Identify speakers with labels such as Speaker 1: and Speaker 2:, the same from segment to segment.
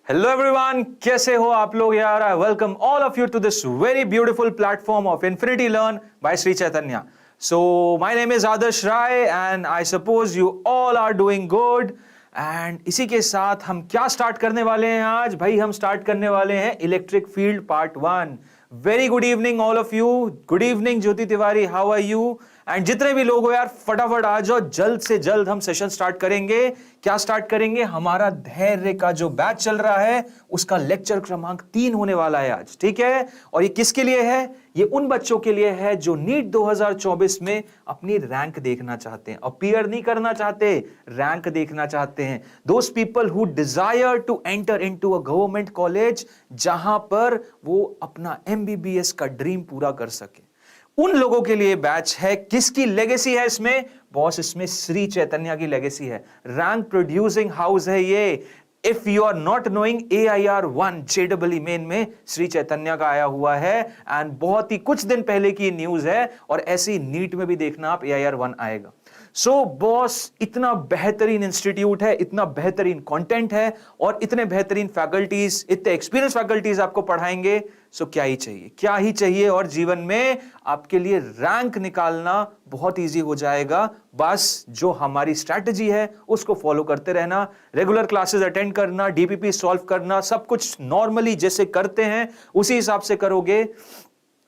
Speaker 1: Hello everyone, कैसे हो आप लोग यार। I welcome all of you to this very beautiful platform of Infinity Learn by Shri Chaitanya. So my name is Adarsh Rai and I suppose you all are doing good. And इसी के साथ हम क्या स्टार्ट करने वाले हैं आज भाई? हम स्टार्ट करने वाले हैं electric field part 1। Very good evening all of you. Good evening Jyoti Tiwari, how are you? And जितने भी लोग हो यार, फटाफट आ जाओ, जल्द से जल्द हम सेशन स्टार्ट करेंगे। क्या स्टार्ट करेंगे? हमारा धैर्य का जो बैच चल रहा है उसका लेक्चर क्रमांक 3 होने वाला है आज, ठीक है। और ये किसके लिए है? ये उन बच्चों के लिए है जो नीट 2024 में अपनी रैंक देखना चाहते हैं। अपीयर नहीं करना चाहते, रैंक देखना चाहते हैं। Those people who desire to enter into a government college जहां पर वो अपना MBBS का ड्रीम पूरा कर सके, उन लोगों के लिए बैच है। किसकी लेगेसी है इसमें? बॉस, इसमें श्री चैतन्य की लेगेसी है। रैंक प्रोड्यूसिंग हाउस है ये। If you are not knowing, AIR1 JEE main में श्री चैतन्य का आया हुआ है। एंड बहुत ही कुछ दिन पहले की न्यूज है, और ऐसी नीट में भी देखना आप, AIR1 आएगा। सो बॉस, इतना बेहतरीन इंस्टीट्यूट है, इतना बेहतरीन कंटेंट है, और इतने बेहतरीन फैकल्टीज, इतने एक्सपीरियंस फैकल्टीज आपको पढ़ाएंगे। सो क्या ही चाहिए, क्या ही चाहिए। और जीवन में आपके लिए रैंक निकालना बहुत इजी हो जाएगा। बस जो हमारी स्ट्रैटेजी है उसको फॉलो करते रहना, रेगुलर क्लासेस अटेंड करना, DPP सॉल्व करना, सब कुछ नॉर्मली जैसे करते हैं उसी हिसाब से करोगे।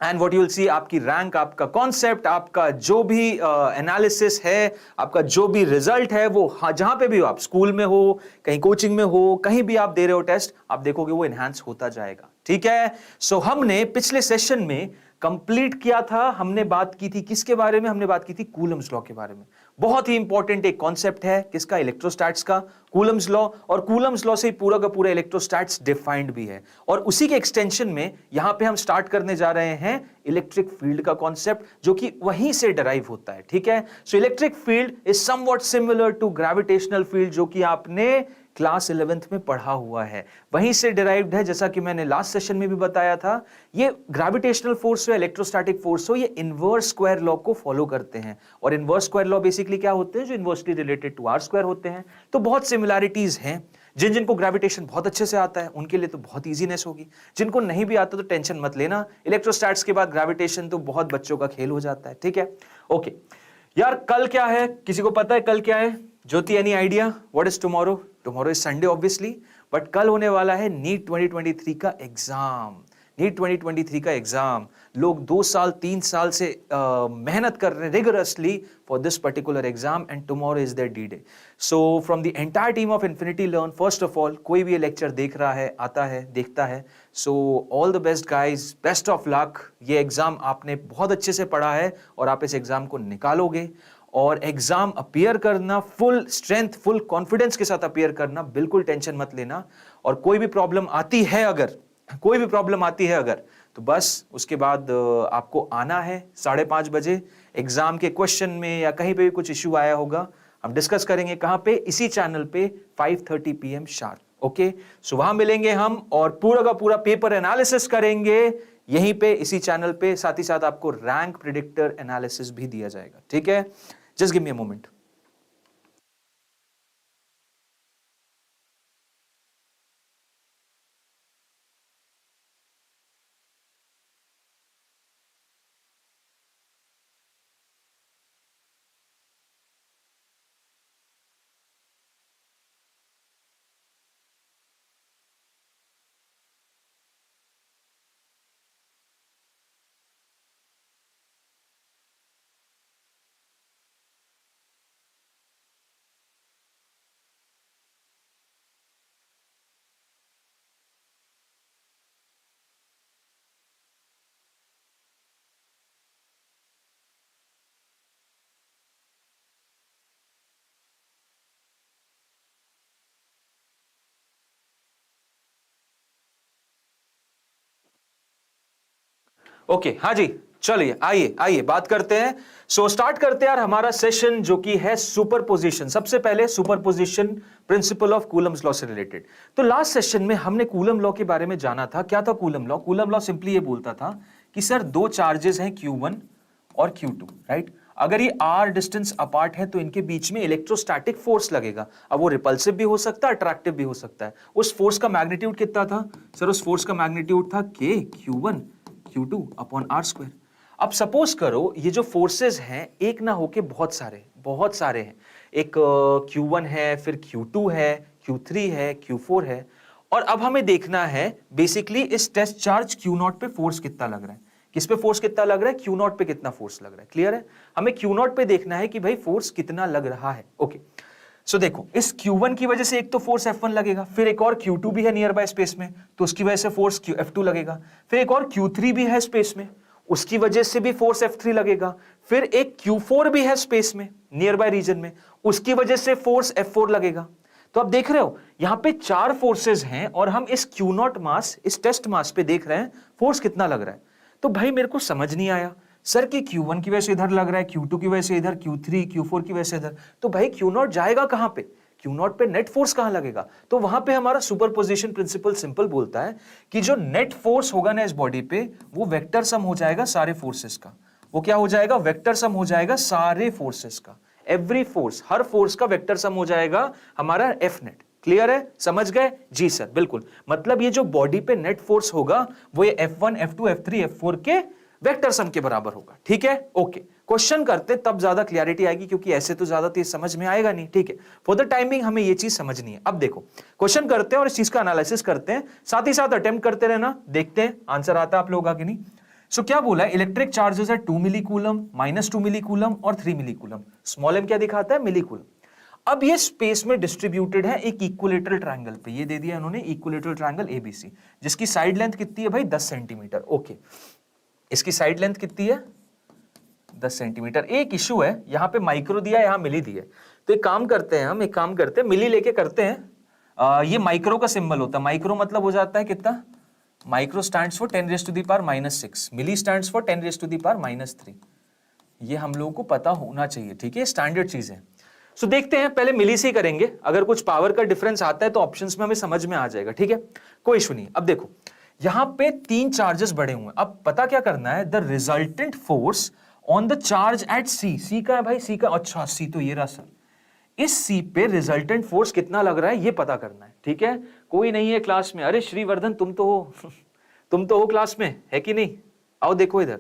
Speaker 1: And what you will see, आपकी रैंक, आपका कॉन्सेप्ट, आपका जो भी एनालिसिस है, आपका जो भी रिजल्ट है, वो जहां पे भी हो, आप स्कूल में हो, कहीं कोचिंग में हो, कहीं भी आप दे रहे हो टेस्ट, आप देखोगे वो एनहांस होता जाएगा, ठीक है। सो हमने पिछले सेशन में कंप्लीट किया था, हमने बात की थी किसके बारे में? हमने बात की थी कूलम्स लॉ के बारे में। बहुत ही इंपॉर्टेंट एक कॉन्सेप्ट है, किसका? इलेक्ट्रोस्टैट्स का, कूलम्स लॉ। और कूलम्स लॉ से पूरा का पूरा इलेक्ट्रोस्टैट्स डिफाइंड भी है। और उसी के एक्सटेंशन में यहां पे हम स्टार्ट करने जा रहे हैं इलेक्ट्रिक फील्ड का कॉन्सेप्ट, जो कि वहीं से डराइव होता है, ठीक है। So electric field is somewhat similar to gravitational field, जो कि आपने क्लास 11th में पढ़ा हुआ है, वहीं से डिराइव्ड है। जैसा कि मैंने लास्ट सेशन में भी बताया था, ये ग्रेविटेशनल फोर्स हो, इलेक्ट्रोस्टैटिक फोर्स हो, ये इनवर्स स्क्वायर लॉ को फॉलो करते हैं। और इनवर्स स्क्वायर लॉ बेसिकली क्या होते हैं? जो inversely related to r square होते हैं। तो बहुत सिमिलैरिटीज हैं। जिनको ग्रेविटेशन बहुत अच्छे से आता है उनके लिए तो बहुत इजीनेस होगी, जिनको नहीं भी आता तो टेंशन मत लेना। इलेक्ट्रोस्टैट्स के बाद ग्रेविटेशन तो बहुत बच्चों का खेल हो जाता है, ठीक है। ओके यार, कल क्या है? किसी को पता है कल क्या है? Jyoti, any idea what is tomorrow? Tomorrow is Sunday obviously, but कल होने वाला है नीट 2023 का एग्जाम। नीट 2023 का एग्जाम लोग 2 साल 3 साल से मेहनत कर रहे हैं rigorously for this particular exam, and tomorrow is there D-Day। So from the entire team of Infinity Learn, first of all, कोई भी ये लेक्चर देख रहा है, आता है, देखता है, so all the best guys, best of luck. ये एग्जाम आपने बहुत अच्छे से पढ़ा है और आप इस एग्जाम को निकालोगे। और एग्जाम अपीयर करना फुल स्ट्रेंथ, फुल कॉन्फिडेंस के साथ अपीयर करना, बिल्कुल टेंशन मत लेना। और कोई भी प्रॉब्लम आती है अगर, कोई भी प्रॉब्लम आती है अगर, तो बस उसके बाद आपको आना है 5:30 बजे। एग्जाम के क्वेश्चन में या कहीं पे भी कुछ इश्यू आया होगा, हम डिस्कस करेंगे। कहां पे? इसी चैनल पे 5:30 PM शार्प, ओके। सो वहां मिलेंगे हम और पूरा का पूरा पेपर एनालिसिस करेंगे यहीं पे, इसी चैनल पे। साथ ही साथ आपको रैंक प्रिडिक्टर एनालिसिस भी दिया जाएगा, ठीक है। Just give me a moment. Okay हाँ जी, चलिए आइए आइए बात करते हैं। सो स्टार्ट करते हैं यार हमारा सेशन, जो कि है सुपरपोजिशन। सबसे पहले superposition, principle of Coulomb's law से रिलेटेड। तो लास्ट सेशन में हमने कूलम लॉ के बारे में जाना था। क्या था coulomb law? Coulomb law simply ये बोलता था कि सर 2 चार्जेस हैं Q1 और Q2, राइट। अगर ये r डिस्टेंस अपार्ट है तो इनके बीच में इलेक्ट्रोस्टैटिक फोर्स लगेगा। अब वो रिपल्सिव भी हो सकता है, अट्रैक्टिव भी हो सकता है। उस फोर्स का मैग्नीट्यूड कितना था सर? उस फोर्स का मैग्नीट्यूड था k q1 q2 upon r square. अब सपोज करो ये जो फोर्सेस हैं एक ना होके बहुत सारे हैं। एक q1 है, फिर q2 है, q3 है, q4 है, और अब हमें देखना है बेसिकली इस टेस्ट चार्ज q0 पे फोर्स कितना लग रहा है। किस पे फोर्स कितना लग रहा है? q0 पे कितना फोर्स लग रहा है। क्लियर है? हमें q0 पे देखना है कि भाई फोर्स कितना लग रहा है। ओके, सो देखो इस q1 की वजह से एक तो फोर्स F1 लगेगा, फिर एक और q2 भी है नियर बाय स्पेस में तो उसकी वजह से फोर्स F2 लगेगा, फिर एक और q3 भी है स्पेस में उसकी वजह से भी फोर्स F3 लगेगा, फिर एक q4 भी है स्पेस में नियर बाय रीजन में उसकी वजह से फोर्स F4 लगेगा। तो आप देख रहे हो यहां पे 4 फोर्सेस हैं और हम इस Q0 मास, इस टेस्ट मास पे देख रहे हैं फोर्स कितना लग रहा है। तो भाई मेरे को समझ नहीं आया सर कि Q1 की वजह से इधर लग रहा है, Q2 की वजह से इधर, Q3 Q4 की वजह से इधर, तो भाई Q0 जाएगा कहां पे? Q0 पे नेट फोर्स कहां लगेगा? तो वहां पे हमारा सुपरपोजिशन प्रिंसिपल सिंपल बोलता है कि जो नेट फोर्स होगा ना इस बॉडी पे वो वेक्टर सम हो जाएगा सारे फोर्सेस का। वो क्या हो जाएगा? वेक्टर सम हो जाएगा सारे फोर्सेस का। एवरी फोर्स, हर फोर्स का वेक्टर सम हो जाएगा हमारा एफ नेट। क्लियर है? समझ गए? जी सर, बिल्कुल। मतलब ये जो बॉडी पे नेट फोर्स होगा वो ये F1 F2 F3 F4 के वेक्टर सम के बराबर होगा। ठीक है? ओके, क्वेश्चन करते तब ज्यादा क्लियरिटी आएगी क्योंकि ऐसे तो ज्यादा तेज समझ में आएगा नहीं। ठीक है, फॉर द टाइमिंग हमें ये चीज समझनी है। अब देखो क्वेश्चन करते हैं और इस चीज का एनालिसिस करते हैं, साथ ही साथ अटेम्प्ट करते रहना, देखते हैं आंसर आता है आप लोगों का कि नहीं। सो क्या बोला है? इलेक्ट्रिक चार्जेस है 2 मिली कूलम, -2 मिली कूलम और 3 मिली कूलम। स्मॉल m क्या दिखाता है? मिली कूलम। अब ये स्पेस में डिस्ट्रीब्यूटेड है एक इक्विलेटरल ट्रायंगल पे, ये दे दिया इन्होंने इक्विलेटरल ट्रायंगल ABC, जिसकी साइड लेंथ कितनी है भाई? 10 सेंटीमीटर। ओके, इसकी साइड लेंथ कितनी है? 10 सेंटीमीटर। एक इशू है, यहां पे माइक्रो दिया है, यहां मिली दी है, तो एक काम करते हैं हम, एक काम करते हैं मिली लेके करते हैं। ये माइक्रो का सिंबल होता है, माइक्रो मतलब हो जाता है कितना? Micro stands for 10 raise to the power -6, milli stands for 10 raise to the power -3। ये हम लोगों को पता होना चाहिए। ठीक है, स्टैंडर्ड चीज है। सो देखते हैं, पहले मिली से ही करेंगे, अगर कुछ पावर का डिफरेंस आता है तो ऑप्शंस में हमें समझ में आ जाएगा। ठीक है, कोई इशू नहीं। अब देखो यहां पे 3 चार्जेस बड़े हुए हैं, अब पता क्या करना है? The resultant force on the charge at C। C का है भाई? C का, अच्छा C तो ये रहा सर। इस C पे रिजल्टेंट फोर्स कितना लग रहा है ये पता करना है। ठीक है, कोई नहीं है क्लास में? अरे श्रीवर्धन तुम तो हो तुम तो हो क्लास में, है कि नहीं? आओ देखो इधर।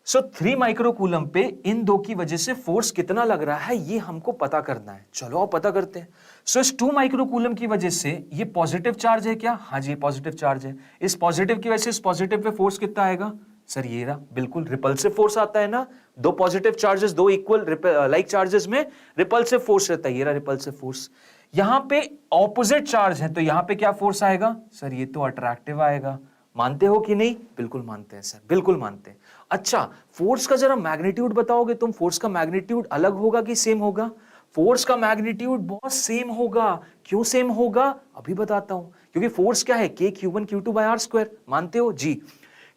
Speaker 1: सो 3 माइक्रोकूलम पे इन दो की वजह से फोर्स कितना लग रहा है ये हमको पता करना है। चलो आओ पता करते हैं। सो इस 2 माइक्रोकूलम की वजह से ये पॉजिटिव चार्ज है क्या? हाँ जी, पॉजिटिव चार्ज है। इस पॉजिटिव की वजह से इस पॉजिटिव पे फोर्स कितना आएगा सर? ये रहा, बिल्कुल रिपल्सिव फोर्स आता है ना। दो पॉजिटिव चार्जेस, दो इक्वल लाइक चार्जेस में रिपल्सिव फोर्स रहता है, ये रहा रिपल्सिव फोर्स। यहां पे ऑपोजिट चार्ज है तो यहां पे क्या फोर्स आएगा सर? ये तो अट्रैक्टिव आएगा। मानते हो कि नहीं? बिल्कुल मानते हैं सर, बिल्कुल मानते हैं। अच्छा, फोर्स का जरा मैग्नीट्यूड बताओगे तुम, फोर्स का मैग्नीट्यूड अलग होगा कि सेम होगा? फोर्स का मैग्नीट्यूड बहुत सेम होगा। क्यों सेम होगा? अभी बताता हूं। क्योंकि फोर्स क्या है? K Q1 Q2 by R square. मानते हो जी?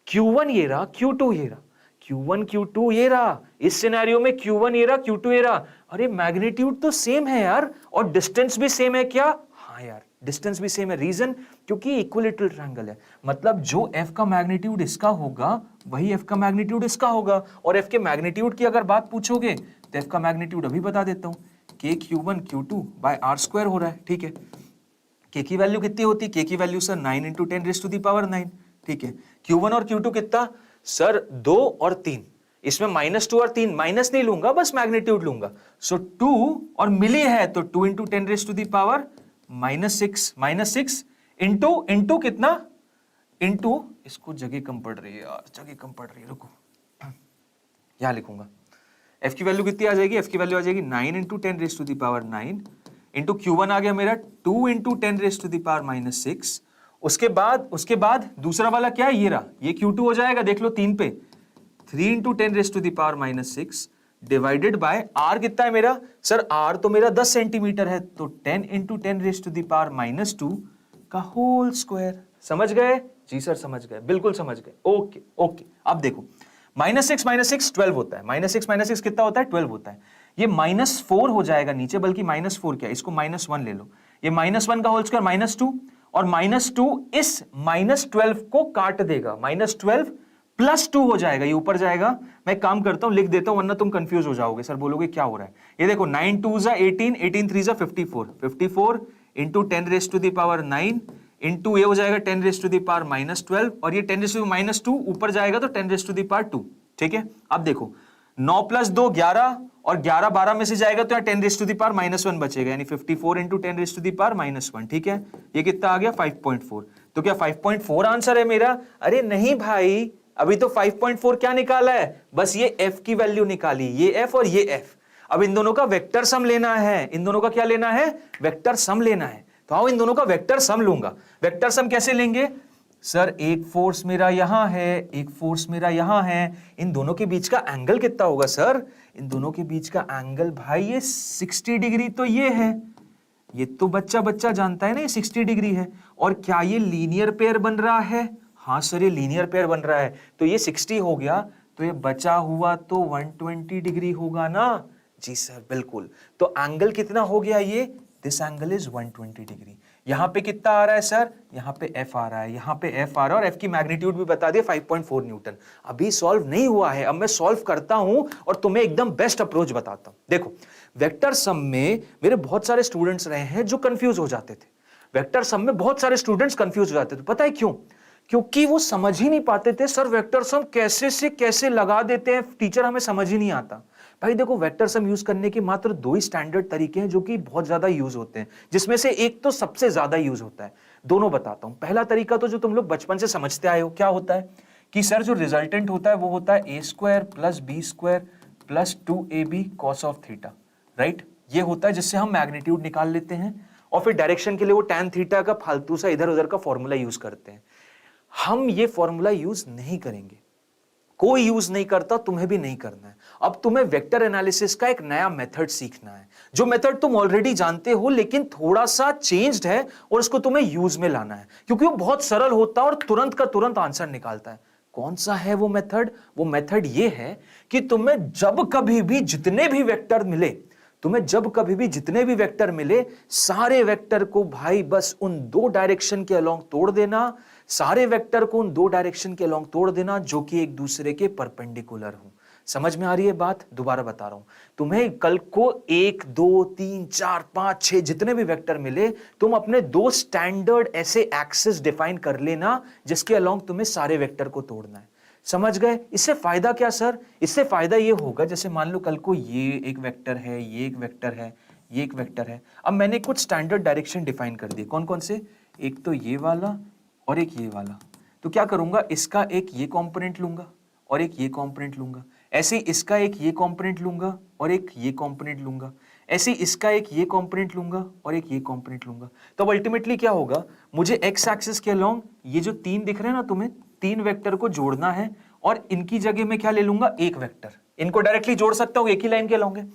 Speaker 1: Q1 ये रहा, Q2 ये रहा, Q1 Q2 ये रहा, इस सिनेरियो में Q1 ये रहा, Q2 ये रहा। अरे मैग्नीट्यूड तो सेम है यार, और डिस्टेंस भी सेम है क्या? हाँ यार, डिस्टेंस भी सेम है। रीजन? क्योंकि इक्विलेटरल ट्रायंगल है, मतलब जो F का मैग्नीट्यूड इसका होगा वही F का मैग्नीट्यूड इसका होगा। और F के मैग्नीट्यूड की अगर बात पूछोगे तो F का मैग्नीट्यूड अभी बता देता हूं, K Q1 Q2 by R square हो रहा है। ठीक है, K की वैल्यू कितनी होती है? K की value sir 9 × 10 raise to the power 9। ठीक है, Q1 और Q2 कितना सर? 2 और 3। इसमें -2 और 3 माइनस नहीं लूंगा, बस मैग्नीट्यूड लूंगा। सो 2 और मिली है तो 2 × 10 raise to the power -6 into कितना? इंटू, इसको जगह कम पड़ रही है यार, जगह कम पड़ रही है, रुको यहां लिखूंगा। F की वैल्यू कितनी आ जाएगी? F की वैल्यू आ जाएगी 9 × 10 raise to the power 9 into Q1 आ गया मेरा 2 × 10 रेज़ टू द पावर -6। उसके बाद दूसरा वाला क्या है? ये रहा, ये Q2 हो जाएगा, देख लो 3 पे, 3 × 10 raise to the power -6 divided by R कितना है मेरा सर? R तो मेरा 10 सेंटीमीटर है, तो 10 × 10 रेज़ टू द पावर -2 का होल स्क्वायर। समझ गए? जी सर समझ गए, बिल्कुल समझ गए। ओके ओके, अब देखो -6 12 होता है, -6 कितना होता है? 12 होता है। ये -4 हो जाएगा नीचे, बल्कि -4 क्या, इसको -1 ले लो, ये -1 का होल स्क्वायर -2, और -2 इस -12 को काट देगा, -12 +2 हो जाएगा, ये ऊपर जाएगा। मैं एक काम करता हूं, लिख देता हूं, वरना तुम कंफ्यूज हो जाओगे, सर बोलोगे क्या हो रहा है। ये देखो 9 2 जा 18, 18 3 जा 54, 54 into 10 raise to the power 9 into ये हो जाएगा 10 रेज टू द पावर -12, और ये 10 रेज टू -2 ऊपर जाएगा तो 10 रेज टू द पावर 2। ठीक है, अब देखो 9 + 2 11, और 11 12 में से जाएगा तो यहाँ 10 रेज टू द पावर -1 बचेगा, यानी 54 into 10 raise to the power -1। ठीक है, ये कितना आ गया 5.4। तो क्या 5.4 आंसर है मेरा? अरे नहीं भाई, अभी तो 5.4 क्या निकाला है, बस ये f की वैल्यू निकाली, ये f और ये f। अब इन दोनों का वेक्टर सम लेना है, इन दोनों का क्या लेना है? वेक्टर सम लेना है। तो आओ इन दोनों का वेक्टर सम लूंगा। वेक्टर सम कैसे लेंगे? सर एक फोर्स मेरा यहां है, एक फोर्स मेरा यहां है, इन दोनों के बीच का एंगल कितना होगा सर? इन दोनों के बीच का एंगल भाई ये 60 डिग्री तो ये है, ये तो बच्चा बच्चा जानता है ना, ये 60 डिग्री है। और क्या ये लीनियर पेयर बन रहा है? हाँ सर ये लीनियर पेयर बन रहा है। तो ये 60 हो गया, तो ये बचा हुआ तो 120 डिग्री होगा ना? जी सर बिल्कुल। तो एंगल कितना हो गया ये? This angle is 120 degree. यहां पे कितना आ रहा है सर? यहां पे f आ रहा है, यहां पे f आ रहा है, और f की मैग्नीट्यूड भी बता दिया 5.4 न्यूटन। अभी सॉल्व नहीं हुआ है, अब मैं सॉल्व करता हूं और तुम्हें एकदम बेस्ट अप्रोच बताता हूं। देखो वेक्टर सम में मेरे बहुत सारे स्टूडेंट्स रहे हैं जो कंफ्यूज हो जाते थे। वेक्टर सम में बहुत सारे स्टूडेंट्स कंफ्यूज हो जाते थे, पता है क्यों? क्योंकि वो समझ ही नहीं पाते थे सर वेक्टर सम कैसे से कैसे लगा देते हैं टीचर, हमें समझ ही नहीं आता। भाई देखो वेक्टर सम यूज करने के मात्र 2 ही स्टैंडर्ड तरीके हैं जो कि बहुत ज्यादा यूज होते हैं, जिसमें से एक तो सबसे ज्यादा यूज होता है। दोनों बताता हूं। पहला तरीका तो जो तुम लोग बचपन से समझते आए हो, क्या होता है कि सर जो रिजल्टेंट होता है वो होता है a² + b² + 2ab cos of theta, right? ये होता है जिससे हम मैग्नीट्यूड निकाल लेते हैं, और फिर डायरेक्शन के लिए वो tan थीटा का फालतू सा इधर उधर का फॉर्मूला यूज करते हैं। हम ये फॉर्मूला यूज नहीं करेंगे, कोई यूज नहीं करता, तुम्हें भी नहीं करना है। अब तुम्हें वेक्टर एनालिसिस का एक नया मेथड सीखना है, जो मेथड तुम ऑलरेडी जानते हो लेकिन थोड़ा सा चेंज्ड है, और उसको तुम्हें यूज में लाना है, क्योंकि वो बहुत सरल होता है और तुरंत का तुरंत आंसर निकालता है। कौन सा है वो मेथड? वो मेथड ये है कि तुम्हें जब कभी भी जितने भी वेक्टर मिले, तुम्हें जब कभी भी जितने भी वेक्टर मिले, सारे वेक्टर को भाई बस उन 2 डायरेक्शन के अलोंग तोड़ देना, सारे वेक्टर को उन 2 डायरेक्शन के अलोंग तोड़ देना जो कि एक दूसरे के परपेंडिकुलर हो। समझ में आ रही है बात? दोबारा बता रहा हूं, तुम्हें कल को 1 2 3 4 5 6 जितने भी वेक्टर मिले, तुम अपने 2 स्टैंडर्ड ऐसे एक्सिस डिफाइन कर लेना जिसके अलोंग तुम्हें सारे वेक्टर को तोड़ना है। समझ गए? इससे फायदा क्या सर? इससे फायदा ये होगा, जैसे मान लो कल को ये एक वेक्टर है, ये एक वेक्टर है, ये एक वेक्टर है। अब मैंने कुछ स्टैंडर्ड डायरेक्शन डिफाइन कर दिए। कौन कौन से? एक तो ये वाला और एक ये वाला। तो क्या करूंगा, इसका एक ये कंपोनेंट लूंगा और एक ये कंपोनेंट लूंगा, ऐसे इसका एक ये कंपोनेंट लूंगा और एक ये कंपोनेंट लूंगा, ऐसे इसका एक ये कंपोनेंट लूंगा और एक ये कंपोनेंट लूंगा। तो अब अल्टीमेटली क्या होगा, मुझे एक्स एक्सिस के अलोंग ये जो 3 दिख रहे हैं ना, तुम्हें 3 वेक्टर को जोड़ना है, और इनकी जगह में क्या ले लूंगा, एक वेक्टर। इनको डायरेक्टली जोड़ सकता हूं एक ही लाइन के अलोंग है।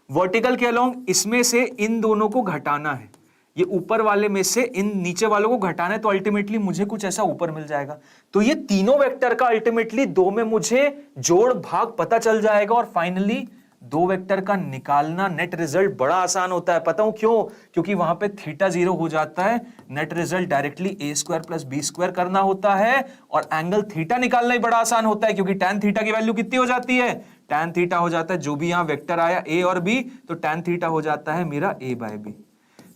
Speaker 1: वर्टिकल के अलोंग इसमें से इन दोनों को घटाना है, ये ऊपर वाले में से इन नीचे वालों को घटाना है, तो अल्टीमेटली मुझे कुछ ऐसा ऊपर मिल जाएगा। तो ये तीनों वेक्टर का अल्टीमेटली 2 में मुझे जोड़ भाग पता चल जाएगा, और फाइनली 2 वेक्टर का निकालना नेट रिजल्ट बड़ा आसान होता है। पता हूं क्यों? क्योंकि वहां पे थीटा 0 हो जाता है, net result directly a² + b² करना होता है, और एंगल थीटा निकालना ही बड़ा आसान होता है, क्योंकि tan थीटा की वैल्यू कितनी हो जाती है? tan थीटा हो जाता है, जो भी यहां वेक्टर आया a और b, तो tan थीटा हो जाता है मेरा a/b।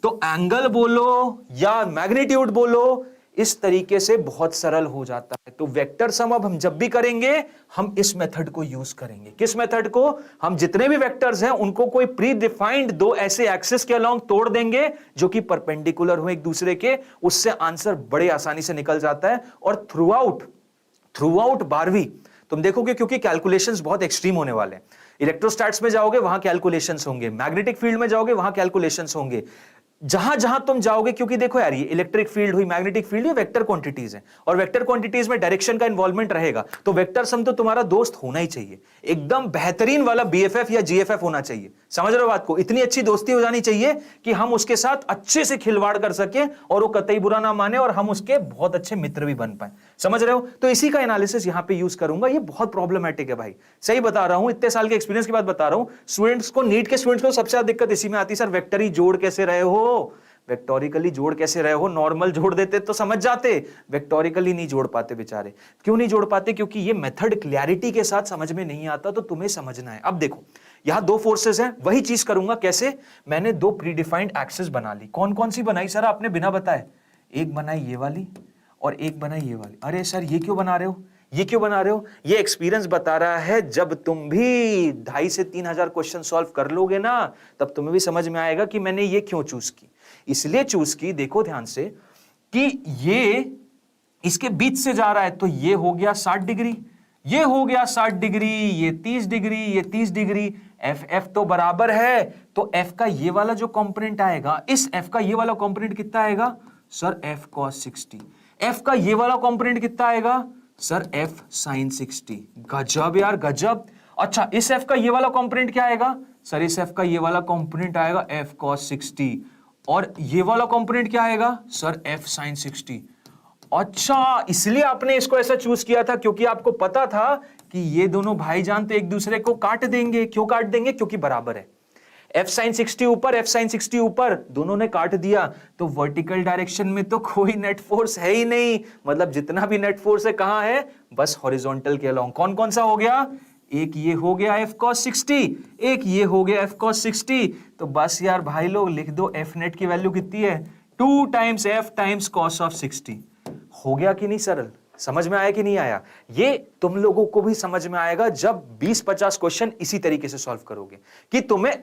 Speaker 1: तो एंगल बोलो या मैग्नीट्यूड बोलो, इस तरीके से बहुत सरल हो जाता है। तो वेक्टर सम अब हम जब भी करेंगे, हम इस मेथड को यूज करेंगे। किस मेथड को? हम जितने भी वेक्टर्स हैं उनको कोई प्री डिफाइंड 2 ऐसे एक्सिस के अलोंग तोड़ देंगे जो कि परपेंडिकुलर हो एक दूसरे के, उससे आंसर बड़े आसानी से निकल जाता है। और थ्रू आउट 12वीं तुम देखोगे, क्योंकि कैलकुलेशंस बहुत एक्सट्रीम होने वाले हैं। इलेक्ट्रोस्टैट्स में जाओगे वहां कैलकुलेशंस होंगे, मैग्नेटिक फील्ड में जाओगे वहां कैलकुलेशंस होंगे, जहां जहां तुम जाओगे। क्योंकि देखो यार, ये इलेक्ट्रिक फील्ड हुई, मैग्नेटिक फील्ड हुई, वेक्टर क्वांटिटीज है, और वेक्टर क्वांटिटीज में डायरेक्शन का इन्वॉल्वमेंट रहेगा। तो वेक्टर सम तो तुम्हारा दोस्त होना ही चाहिए, एकदम बेहतरीन वाला BFF या GFF होना चाहिए। समझ रहे हो बात को? इतनी अच्छी दोस्ती हो जानी चाहिए कि हम उसके साथ अच्छे से खिलवाड़ कर सके और वो कतई बुरा ना माने, और हम उसके बहुत अच्छे मित्र भी बन पाए। समझ रहे हो? तो इसी का एनालिसिस यहां पे यूज करूंगा। ये बहुत प्रॉब्लमेटिक है भाई, सही बता रहा हूं, इतने साल के एक्सपीरियंस के बाद बता रहा हूं। स्टूडेंट्स को, नीट के स्टूडेंट्स को सबसे ज्यादा दिक्कत इसी में आती है, सर वेक्टर ही जोड़ कैसे रहे हो? वेक्टोरिकली जोड़ कैसे रहे हो? नॉर्मल जोड़ देते तो समझ जाते, वेक्टोरिकली नहीं जोड़ पाते बेचारे। क्यों नहीं जोड़ पाते? क्योंकि ये मेथड क्लैरिटी के साथ समझ में नहीं आता, तो तुम्हें समझना है। अब देखो यहां दो फोर्सेस हैं, वही चीज करूंगा। कैसे? मैंने दो प्रीडिफाइंड एक्सिस बना ली। कौन कौन सी बनाई सर आपने बिना बताए? एक बनाई ये वाली और एक बनाई ये वाली। अरे सर ये क्यों बना रहे हो? ये क्यों बना रहे हो? ये एक्सपीरियंस बता रहा है जब तुम भी 2,500 से 3,000 क्वेश्चन सॉल्व कर लोगे ना, तब तुम्हें भी समझ में आएगा कि मैंने ये क्यों चूज की। इसलिए चूज की, देखो ध्यान से, कि ये इसके बीच से जा रहा है, तो ये हो गया 60 डिग्री, ये हो गया 60 डिग्री, ये 30 डिग्री, ये 30 डिग्री। एफ एफ तो बराबर है, तो एफ का ये वाला जो कंपोनेंट आएगा, इस एफ का ये वाला कंपोनेंट कितना आएगा सर? F cos 60। एफ का ये वाला कंपोनेंट कितना आएगा सर? F sin 60। गजब यार गजब। अच्छा, इस एफ का ये वाला कंपोनेंट क्या आएगा सर? इस एफ का ये वाला कंपोनेंट आएगा एफ cos 60, और ये वाला कंपोनेंट क्या आएगा सर? F sin 60। अच्छा, इसलिए आपने इसको ऐसा चूज किया था क्योंकि आपको पता था कि ये दोनों भाईजान तो एक दूसरे को काट देंगे। क्यों काट देंगे? क्योंकि बराबर है। एफ sin 60 ऊपर, एफ sin 60 ऊपर, दोनों ने काट दिया, तो वर्टिकल डायरेक्शन में तो कोई नेट फोर्स है ही नहीं। मतलब जितना भी नेट फोर्स है कहां है? बस हॉरिजॉन्टल के अलोंग। कौन कौन सा हो गया? एक ये हो गया एफ cos 60, एक ये हो गया एफ cos 60। तो बस यार भाई लोग लिख दो, एफ नेट की वैल्यू कितनी है? 2 times F times cos of 60। हो गया कि नहीं सरल? समझ में आया कि नहीं आया? ये तुम लोगों को भी समझ में आएगा जब 20-50 क्वेश्चन इसी तरीके से सॉल्व करोगे, कि तुम्हें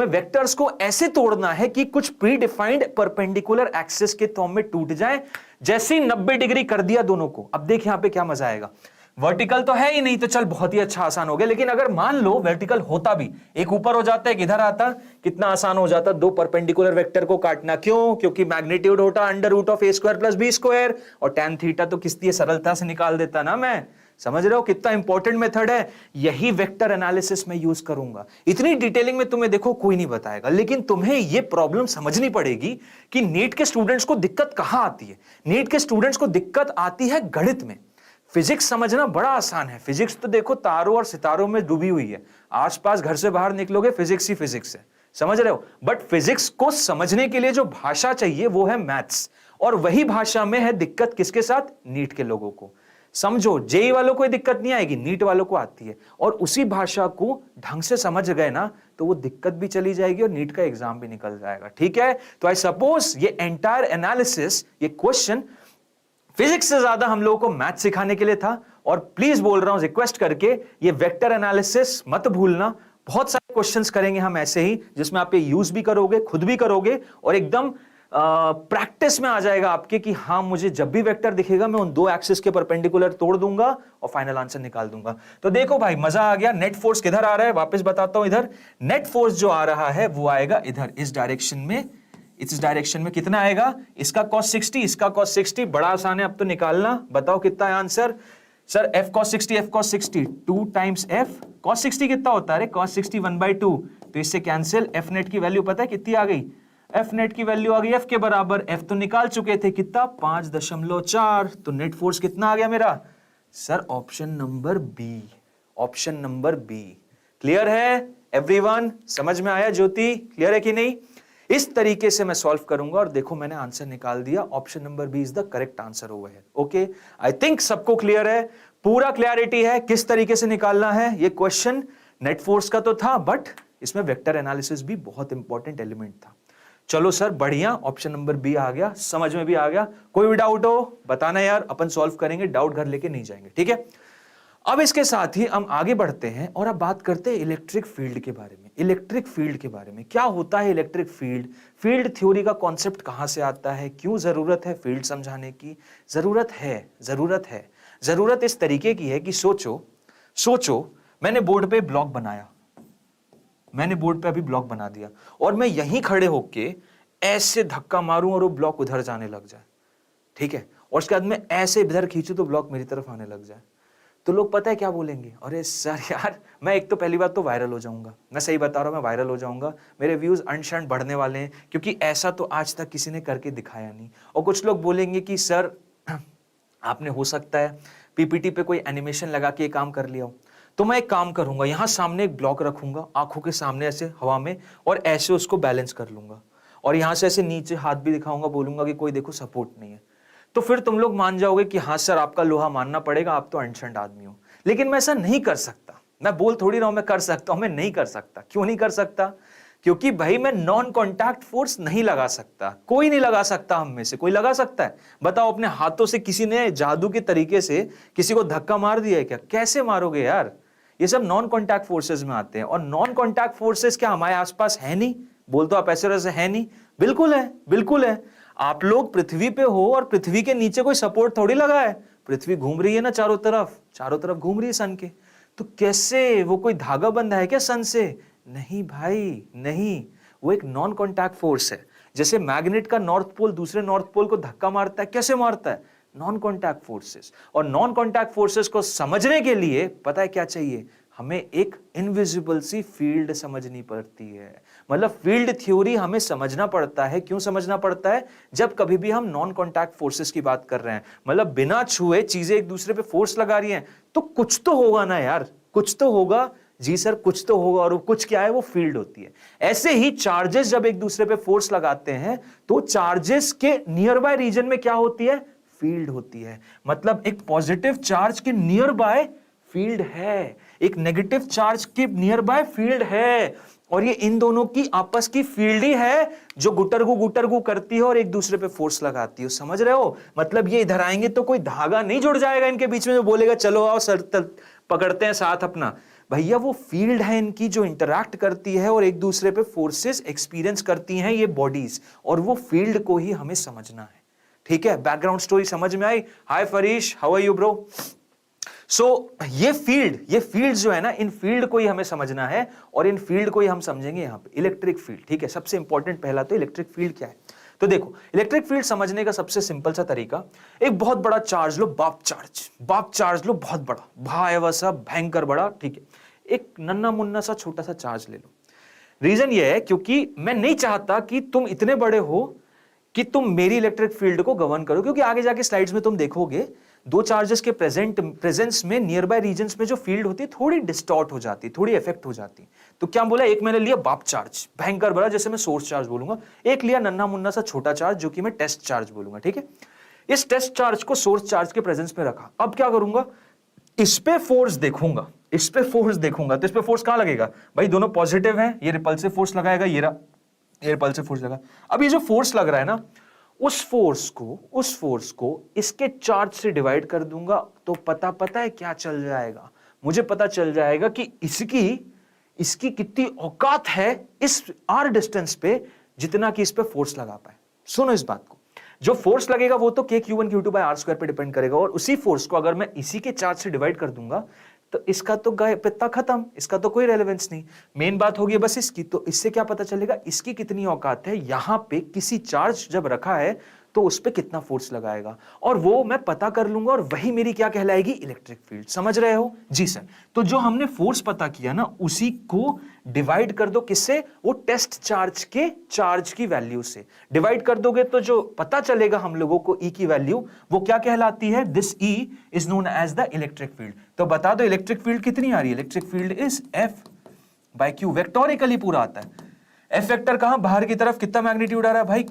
Speaker 1: वेक्टर्स को ऐसे तोड़ना है कि कुछ प्री डिफाइंड परपेंडिकुलर एक्सिस के फॉर्म में टूट जाए। जैसे ही 90 डिग्री कर दिया दोनों को, अब देख यहां पे क्या मजा आएगा। वर्टिकल तो है ही नहीं, तो चल बहुत ही अच्छा आसान हो गया। लेकिन अगर मान लो वर्टिकल होता भी, एक ऊपर हो जाता, एक इधर आता, कितना आसान हो जाता दो परपेंडिकुलर वेक्टर को काटना। क्यों? क्योंकि मैग्नीट्यूड होता under root of a square plus b square, और tan थीटा तो किसकी सरलता से निकाल देता ना मैं। समझ रहे हो कितना इंपॉर्टेंट मेथड है? यही वेक्टर एनालिसिस में यूज करूंगा। इतनी डिटेलिंग में तुम्हें देखो कोई नहीं बताएगा, लेकिन तुम्हें यह प्रॉब्लम समझनी पड़ेगी कि नीट के स्टूडेंट्स को दिक्कत कहां आती है। नीट के स्टूडेंट्स को दिक्कत आती है गणित में। फिजिक्स समझना बड़ा आसान है। फिजिक्स तो देखो तारों और सितारों में डूबी हुई है। आसपास घर से बाहर निकलोगे फिजिक्स ही फिजिक्स है। समझ रहे हो? बट फिजिक्स को समझने के लिए जो भाषा चाहिए वो है मैथ्स, और वही भाषा में है दिक्कत किसके साथ? नीट के लोगों को। समझो, जेई वालों को दिक्कत नहीं आएगी, नीट वालों को आती है। और उसी भाषा को ढंग से समझ गए ना, तो वो दिक्कत भी चली जाएगी और नीट का एग्जाम भी निकल जाएगा। ठीक है? तो आई सपोज ये एंटायर एनालिसिस, ये क्वेश्चन फिजिक्स से ज्यादा हम लोगों को मैथ सिखाने के लिए था। और प्लीज बोल रहा हूं रिक्वेस्ट करके, ये वेक्टर एनालिसिस मत भूलना। बहुत सारे क्वेश्चंस करेंगे हम ऐसे ही, जिसमें आप ये यूज भी करोगे, खुद भी करोगे, और एकदम प्रैक्टिस में आ जाएगा आपके कि हाँ, मुझे जब भी वेक्टर दिखेगा मैं उन दो एक्सिस के परपेंडिकुलर तोड़ दूंगा और फाइनल आंसर निकाल दूंगा। तो देखो भाई मजा आ गया। नेट फोर्स किधर आ रहा है? वापस बताता हूं। इधर नेट फोर्स जो आ रहा है वो आएगा इधर, इस डायरेक्शन में। इस डायरेक्शन में कितना आएगा? इसका cos 60, इसका cos 60। बड़ा आसान है अब तो निकालना। बताओ कितना है answer? Sir f cos 60 2 times f cos 60 कितना होता है? cos 60 1/2, तो इससे कैंसिल। f नेट की वैल्यू पता है कितनी आ गई? f नेट की वैल्यू आ गई f के बराबर। f तो निकाल चुके थे, कितना? 5.4। तो नेट फोर्स कितना आ गया मेरा? Sir option number B, option number B. Clear है एवरीवन? समझ में आया? ज्योति क्लियर है कि नहीं? इस तरीके से मैं सॉल्व करूंगा, और देखो मैंने आंसर निकाल दिया। Option number B is the correct answer over here. Okay, I think सबको क्लियर है, पूरा क्लैरिटी है किस तरीके से निकालना है। ये क्वेश्चन नेट फोर्स का तो था, बट इसमें वेक्टर एनालिसिस भी बहुत इंपॉर्टेंट एलिमेंट था। चलो सर बढ़िया, ऑप्शन नंबर बी आ गया, समझ में भी आ गया। कोई भी डाउट हो बताना यार, अपन सॉल्व करेंगे, डाउट घर लेके नहीं जाएंगे। ठीक है? अब इसके साथ ही हम आगे बढ़ते हैं और अब बात करते हैं इलेक्ट्रिक फील्ड के बारे में। इलेक्ट्रिक फील्ड के बारे में क्या होता है इलेक्ट्रिक फील्ड? फील्ड थ्योरी का कॉन्सेप्ट कहां से आता है? क्यों जरूरत है फील्ड समझाने की? जरूरत इस तरीके की है कि सोचो मैंने बोर्ड पे ब्लॉक बनाया, मैंने बोर्ड पे अभी ब्लॉक बना दिया, और मैं यहीं खड़े होके ऐसे धक्का मारूं और वो ब्लॉक उधर जाने लग जाए। ठीक है? और उसके बाद मैं ऐसे इधर खींचूं तो ब्लॉक मेरी तरफ आने लग जाए। तो लोग पता है क्या बोलेंगे? अरे सर यार, मैं एक तो पहली बात तो वायरल हो जाऊंगा। मैं सही बता रहा हूं, मैं वायरल हो जाऊंगा। मेरे व्यूज अंशरण बढ़ने वाले हैं, क्योंकि ऐसा तो आज तक किसी ने करके दिखाया नहीं। और कुछ लोग बोलेंगे कि सर आपने हो सकता है पीपीटी पे कोई एनिमेशन लगा के काम कर लिया हो। तो मैं एक काम करूंगा, यहां सामने एक ब्लॉक रखूंगा, आंखों के सामने ऐसे हवा में, और ऐसे उसको बैलेंस कर लूंगा, और यहां से ऐसे नीचे हाथ भी दिखाऊंगा, बोलूंगा कि कोई देखो सपोर्ट नहीं है। तो फिर तुम लोग मान जाओगे कि हाँ सर आपका लोहा मानना पड़ेगा, आप तो अनशंट आदमी हो। लेकिन मैं ऐसा नहीं कर सकता, मैं बोल थोड़ी रहा हूं मैं कर सकता हूं, मैं नहीं कर सकता। क्यों नहीं कर सकता? क्योंकि भाई मैं नॉन कॉन्टैक्ट फोर्स नहीं लगा सकता, कोई नहीं लगा सकता। हम में से कोई लगा सकता है? बताओ, अपने हाथों से किसी ने जादू के तरीके से किसी को धक्का मार दिया है क्या? कैसे मारोगे यार? ये सब नॉन कॉन्टैक्ट फोर्सेस में आते हैं, और नॉन कॉन्टैक्ट फोर्सेस क्या हमारे आसपास है नहीं? बोल तो आप ऐसे वैसे है नहीं, बिल्कुल है, बिल्कुल है। आप लोग पृथ्वी पे हो और पृथ्वी के नीचे कोई सपोर्ट थोड़ी लगा है। पृथ्वी घूम रही है ना चारों तरफ घूम रही है सन के। तो कैसे, वो कोई धागा बंधा है क्या सन से? नहीं भाई नहीं, वो एक नॉन कॉन्टैक्ट फोर्स है। जैसे मैग्नेट का नॉर्थ पोल दूसरे नॉर्थ पोल को धक्का मारता है, कैसे मारता है? Non contact forces. और नॉन कॉन्टैक्ट फोर्सेस को समझने के लिए पता है क्या चाहिए? हमें एक इनविजिबल सी फील्ड समझनी पड़ती है। मतलब फील्ड थ्योरी हमें समझना पड़ता है। क्यों समझना पड़ता है? जब कभी भी हम नॉन कॉन्टैक्ट फोर्सेस की बात कर रहे हैं, मतलब बिना छुए चीजें एक दूसरे पे फोर्स लगा रही हैं, तो कुछ तो होगा ना यार, कुछ तो होगा। जी सर, कुछ तो होगा, और वो कुछ क्या है? वो फील्ड होती है। ऐसे ही चार्जेस जब एक दूसरे पे फोर्स लगाते हैं, तो चार्जेस के नियर बाय रीजन में क्या होती है? फील्ड होती है। मतलब एक पॉजिटिव चार्ज के नियर बाय फील्ड है, एक नेगेटिव चार्ज के नियर बाय फील्ड है, और ये इन दोनों की आपस की फील्ड ही है जो गुटरगु गुटरगु करती है और एक दूसरे पे फोर्स लगाती है। समझ रहे हो? मतलब ये इधर आएंगे तो कोई धागा नहीं जुड़ जाएगा इनके बीच में जो बोलेगा चलो आओ सर पकड़ते हैं साथ अपना। भैया वो फील्ड है इनकी जो इंटरैक्ट करती है और एक दूसरे पे फोर्सेस एक्सपीरियंस करती हैं ये बॉडीज, और वो फील्ड को ही हमें समझना है। ठीक है, बैकग्राउंड स्टोरी समझ में आई? हाय फरीश, हाउ आर यू ब्रो? सो ये फील्ड जो है ना, इन फील्ड को ही हमें समझना है, और इन फील्ड को ही हम समझेंगे यहां पे इलेक्ट्रिक फील्ड। ठीक है, सबसे इंपॉर्टेंट पहला तो इलेक्ट्रिक फील्ड क्या है। तो देखो, इलेक्ट्रिक फील्ड समझने का सबसे सिंपल सा तरीका, एक बहुत बड़ा चार्ज लो, बाप चार्ज लो, बहुत बड़ा, भाई वैसा भयंकर बड़ा। ठीक है, एक नन्ना मुन्ना सा छोटा सा चार्ज ले लो। रीजन ये है क्योंकि मैं नहीं चाहता कि तुम इतने बड़े हो कि तुम मेरी इलेक्ट्रिक फील्ड को गवर्न करो, क्योंकि आगे जाके स्लाइड्स में तुम देखोगे दो चार्जेस के प्रेजेंस में नियर बाय रीजन्स में जो फील्ड होती है थोड़ी डिस्टॉर्ट हो जाती है, थोड़ी इफेक्ट हो जाती है। तो क्या बोला, एक मैंने लिया बाप चार्ज भयंकर बड़ा, जैसे मैं सोर्स चार्ज बोलूंगा, एक लिया नन्हा मुन्ना सा छोटा चार्ज जो कि मैं टेस्ट चार्ज बोलूंगा। ठीक है, इस टेस्ट चार्ज को सोर्स चार्ज के प्रेजेंस में रखा। अब क्या करूंगा, इस पे फोर्स देखूंगा, तो इस पे फोर्स कहां लगेगा भाई? दोनों पॉजिटिव हैं, ये रिपल्सिव फोर्स लगाएगा, ये रिपल्सिव फोर्स लगा। अब ये जो फोर्स लग रहा है ना, उस फोर्स को इसके चार्ज से डिवाइड कर दूंगा, तो पता है क्या चल जाएगा? मुझे पता चल जाएगा कि इसकी कितनी औकात है इस आर डिस्टेंस पे, जितना कि इस पे फोर्स लगा पाए। सुनो इस बात को, जो फोर्स लगेगा वो तो k(q1 q2 by r² पे डिपेंड करेगा, और उसी फोर्स को अगर मैं इसी के चार्ज से डिवाइड कर दूंगा तो इसका तो पित्ता खत्म, इसका तो कोई रेलेवेंस नहीं। मेन बात होगी बस इसकी। तो इससे क्या पता चलेगा इसकी कितनी औकात है, यहां पे किसी चार्ज जब रखा है तो उस पे कितना फोर्स लगाएगा, और वो मैं पता कर लूंगा, और वही मेरी क्या कहलाएगी? Electric field. समझ रहे हो? जी सर। तो जो हमने फोर्स पता किया ना, उसी को डिवाइड कर दो किससे? वो टेस्ट चार्ज के चार्ज की वैल्यू से डिवाइड कर दोगे, तो जो पता चलेगा हम लोगों को E की वैल्यू, वो क्या कहलाती है? This E is known as the electric field. तो बता दो इलेक्ट्रिक फील्ड कितनी आ रही है? Electric field is F/Q, vectorially पूरा आता है। F वेक्टर कहां? बाहर की तरफ। कितना मैग्नीट्यूड आ रहा है भाई?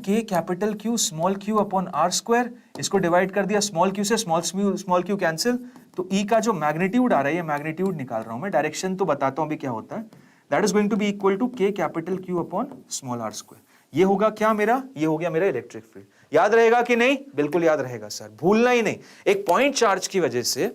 Speaker 1: K small q upon r²। इसको डिवाइड कर दिया स्मॉल q से, स्मॉल q कैंसिल, तो E का जो मैग्नीट्यूड आ रहा है, ये मैग्नीट्यूड निकाल रहा हूं मैं, डायरेक्शन तो बताता हूं अभी क्या होता है। That is going to be equal to K upon small r²। ये होगा क्या मेरा? ये हो गया मेरा इलेक्ट्रिक फील्ड। याद रहेगा कि नहीं? बिल्कुल याद रहेगा सर, भूलना ही नहीं। एक पॉइंट चार्ज की वजह से,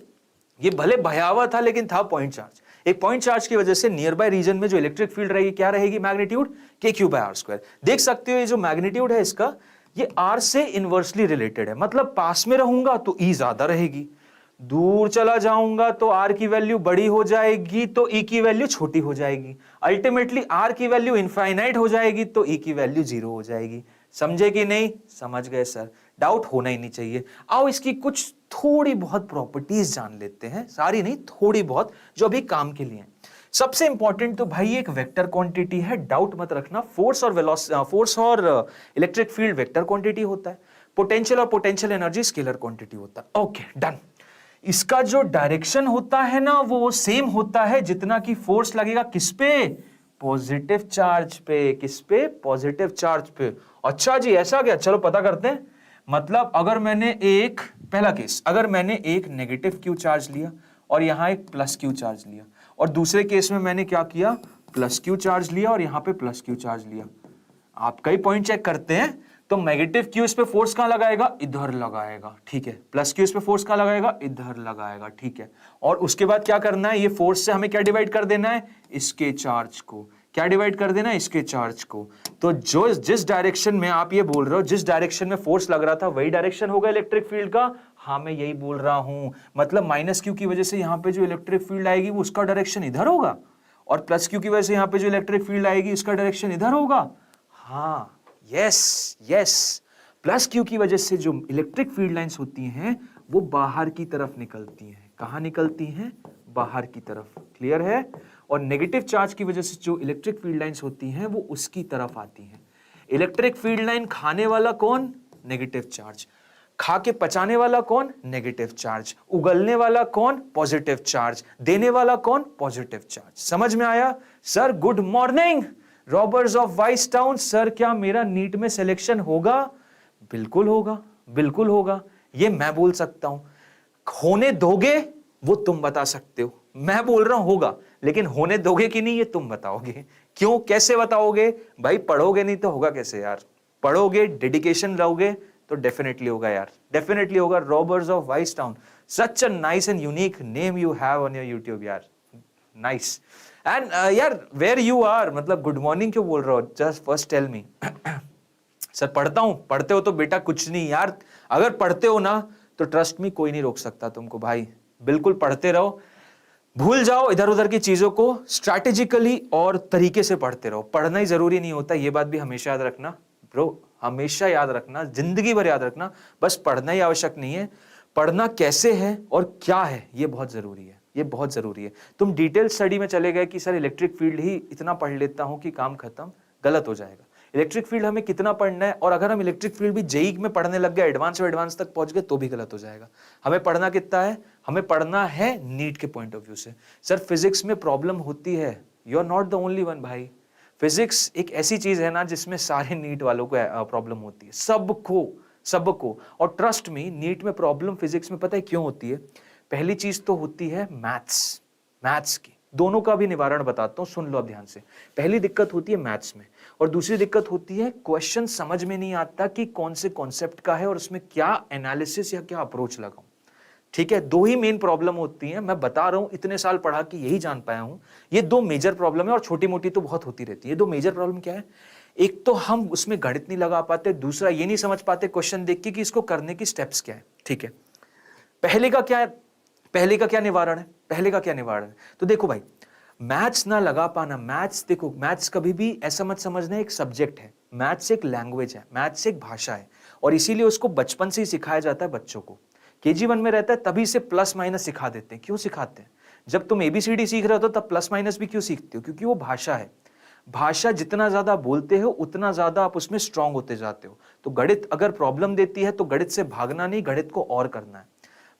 Speaker 1: ये भले भयावह था लेकिन था पॉइंट चार्ज, एक पॉइंट चार्ज की वजह से नियर बाय रीजन में जो इलेक्ट्रिक फील्ड रहेगी क्या रहेगी? Magnitude k(q/r²। देख सकते हो ये जो मैग्नीट्यूड है इसका, ये r से इनवर्सली रिलेटेड है। मतलब पास में रहूंगा तो E ज्यादा रहेगी, दूर चला जाऊंगा तो R की वैल्यू बड़ी हो जाएगी तो E की वैल्यू छोटी हो जाएगी। अल्टीमेटली R की वैल्यू इनफाइनाइट हो जाएगी तो E की वैल्यू 0 हो जाएगी। समझे कि नहीं? समझ गए सर, डाउट होना ही नहीं चाहिए। आओ इसकी कुछ थोड़ी बहुत प्रॉपर्टीज जान लेते हैं, सारी नहीं थोड़ी बहुत, जो अभी काम के लिए हैं। सबसे इंपॉर्टेंट तो भाई एक वेक्टर क्वांटिटी है, डाउट मत रखना। फोर्स और इलेक्ट्रिक फील्ड वेक्टर क्वांटिटी होता है, पोटेंशियल और पोटेंशियल एनर्जी स्केलर क्वांटिटी होता है। Okay done. इसका जो डायरेक्शन होता है ना वो सेम होता है जितना कि फोर्स लगेगा किस पे, पॉजिटिव चार्ज पे। किस पे, पॉजिटिव चार्ज पे। अच्छा जी ऐसा क्या, चलो पता करते हैं। मतलब अगर मैंने एक, पहला केस, अगर मैंने एक नेगेटिव क्यू चार्ज लिया और यहां एक प्लस क्यू चार्ज लिया, और दूसरे केस में मैंने क्या किया, प्लस क्यू चार्ज लिया और यहां पे प्लस क्यू चार्ज लिया। आप कई पॉइंट चेक करते हैं तो नेगेटिव क्यू इस पे फोर्स कहां लगाएगा, इधर लगाएगा, ठीक है। प्लस क्यू इस पे फोर्स कहां लगाएगा, इधर लगाएगा, ठीक है। और उसके बाद क्या करना है, ये फोर्स से हमें क्या डिवाइड कर देना है, इसके चार्ज को। क्या डिवाइड कर देना है, इसके चार्ज को। तो जो जिस डायरेक्शन में आप ये बोल रहे हो, जिस डायरेक्शन में फोर्स लग रहा था वही डायरेक्शन होगा इलेक्ट्रिक फील्ड का। हाँ मैं यही बोल रहा हूं, मतलब माइनस क्यू की वजह से यहां पे जो इलेक्ट्रिक फील्ड आएगी वो उसका डायरेक्शन इधर होगा, और प्लस क्यू की वजह से यहां पे जो इलेक्ट्रिक फील्ड आएगी उसका डायरेक्शन इधर होगा। हाँ यस यस, प्लस क्यू की वजह से जो इलेक्ट्रिक फील्ड लाइंस होती हैं वो बाहर की तरफ निकलती हैं। कहां निकलती हैं, बाहर की तरफ। क्लियर है। और नेगेटिव चार्ज की वजह से जो इलेक्ट्रिक फील्ड लाइंस होती हैं वो उसकी तरफ आती हैं। इलेक्ट्रिक फील्ड लाइन खाने वाला कौन, नेगेटिव चार्ज। खा के पचाने वाला कौन, नेगेटिव चार्ज। उगलने वाला कौन, पॉजिटिव चार्ज। देने वाला कौन, पॉजिटिव चार्ज। समझ में आया। Sir good morning, robbers of vice town. Sir क्या मेरा नीट में सिलेक्शन होगा, बिल्कुल होगा, बिल्कुल होगा। ये मैं बोल सकता हूं। होने दोगे वो तुम बता सकते हो, मैं बोल रहा हूं होगा, लेकिन होने दोगे कि नहीं ये तुम बताओगे। क्यों, कैसे बताओगे भाई, पढ़ोगे नहीं तो होगा कैसे यार। पढ़ोगे, डेडिकेशन रहोगे तो डेफिनेटली होगा यार, डेफिनेटली होगा। Robbers of vice town, such a nice and unique name you have on your YouTube यार, नाइस। एंड यार वेयर यू आर, मतलब गुड मॉर्निंग क्यों बोल रहे हो, just first tell me. Sir पढ़ता हूं, पढ़ते हो तो बेटा कुछ नहीं यार, अगर पढ़ते हो ना तो ट्रस्ट मी कोई नहीं रोक सकता तुमको भाई, बिल्कुल पढ़ते रहो। भूल जाओ इधर उधर की चीजों को, स्ट्रैटेजिकली और तरीके से पढ़ते रहो। पढ़ना ही जरूरी नहीं होता, ये बात भी हमेशा याद रखना ब्रो, हमेशा याद रखना, जिंदगी भर याद रखना। बस पढ़ना ही आवश्यक नहीं है, पढ़ना कैसे है और क्या है ये बहुत जरूरी है, ये बहुत जरूरी है। तुम डिटेल स्टडी में चले गए कि सर इलेक्ट्रिक फील्ड ही इतना पढ़ लेता हूं कि काम खत्म, गलत हो जाएगा। इलेक्ट्रिक फील्ड हमें कितना पढ़ना है, और अगर हम इलेक्ट्रिक फील्ड भी जेई में पढ़ने लग गए, एडवांस और एडवांस तक पहुंच गए तो भी गलत हो जाएगा। हमें पढ़ना कितना है, हमें पढ़ना है नीट के पॉइंट ऑफ व्यू से। सर फिजिक्स में प्रॉब्लम होती है, you are not the only one भाई। फिजिक्स एक ऐसी चीज है ना जिसमें सारे नीट वालों को प्रॉब्लम होती है, सबको सबको। और ट्रस्ट मी, नीट में प्रॉब्लम फिजिक्स में पता है क्यों होती है। पहली चीज तो होती है मैथ्स, मैथ्स की, दोनों का भी निवारण बताता हूं, सुन लो अब ध्यान से। पहली दिक्कत होती है मैथ्स में, और दूसरी दिक्कत होती है क्वेश्चन समझ में नहीं आता कि कौन से कॉन्सेप्ट का है और उसमें क्या एनालिसिस या क्या अप्रोच लगाऊं। ठीक है, दो ही मेन प्रॉब्लम होती हैं, मैं बता रहा हूं, इतने साल पढ़ा कि यही जान पाया हूं। ये दो मेजर प्रॉब्लम है, और छोटी मोटी तो बहुत होती रहती है। ये दो मेजर प्रॉब्लम क्या है, एक तो हम उसमें गणित नहीं लगा पाते, दूसरा ये नहीं समझ पाते क्वेश्चन देख के कि इसको करने की स्टेप्स क्या है। ठीक है, पहले का क्या है, पहले का क्या निवारण है, पहले का क्या निवारण है, तो देखो भाई, मैथ्स ना लगा पाना, मैथ्स देखो, मैथ्स कभी भी ऐसा मत समझना एक सब्जेक्ट है, मैथ्स एक लैंग्वेज है, मैथ्स एक भाषा है, और इसीलिए उसको बचपन से ही सिखाया जाता है बच्चों को। केजी 1 में रहता है तभी से प्लस माइनस सिखा देते हैं। क्यों सिखाते हैं, जब तुम एबीसीडी सीख रहे हो तब प्लस माइनस भी क्यों सीखते हो, क्योंकि वो भाषा है। भाषा जितना ज्यादा बोलते हो उतना ज्यादा आप उसमें स्ट्रांग होते जाते हो। तो गणित अगर प्रॉब्लम देती है तो गणित से भागना नहीं, गणित को और करना है।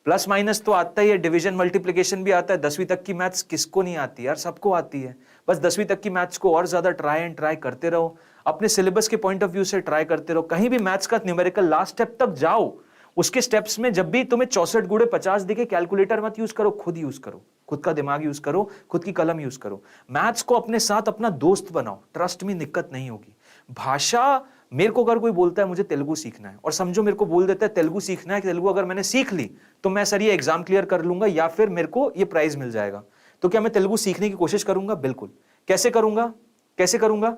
Speaker 1: प्लस माइनस तो आता ही है, डिवीजन मल्टीप्लिकेशन भी आता है। 10वीं तक की मैथ्स किसको नहीं आती यार, सबको आती है। बस 10वीं तक की मैथ्स को और ज्यादा ट्राई एंड ट्राई करते रहो, अपने सिलेबस के पॉइंट ऑफ व्यू से ट्राई करते रहो। कहीं भी मैथ्स का न्यूमेरिकल लास्ट स्टेप तक जाओ, उसके स्टेप्स में जब भी तुम्हें 64 गुणे 50 दिखे, कैलकुलेटर मत यूज करो, खुद यूज करो, खुद का दिमाग यूज करो, खुद की कलम यूज करो। मैथ्स को अपने साथ अपना दोस्त बनाओ, ट्रस्ट में दिक्कत नहीं होगी। भाषा, मेरे को अगर कोई बोलता है मुझे तेलुगु सीखना है, और समझो मेरे को बोल देता है तेलुगु सीखना है, कि तेलुगु अगर मैंने सीख ली तो मैं सर ये एग्जाम क्लियर कर लूंगा या फिर मेरे को ये प्राइज मिल जाएगा, तो क्या मैं तेलुगु सीखने की कोशिश करूंगा? बिल्कुल। कैसे करूंगा, कैसे करूंगा,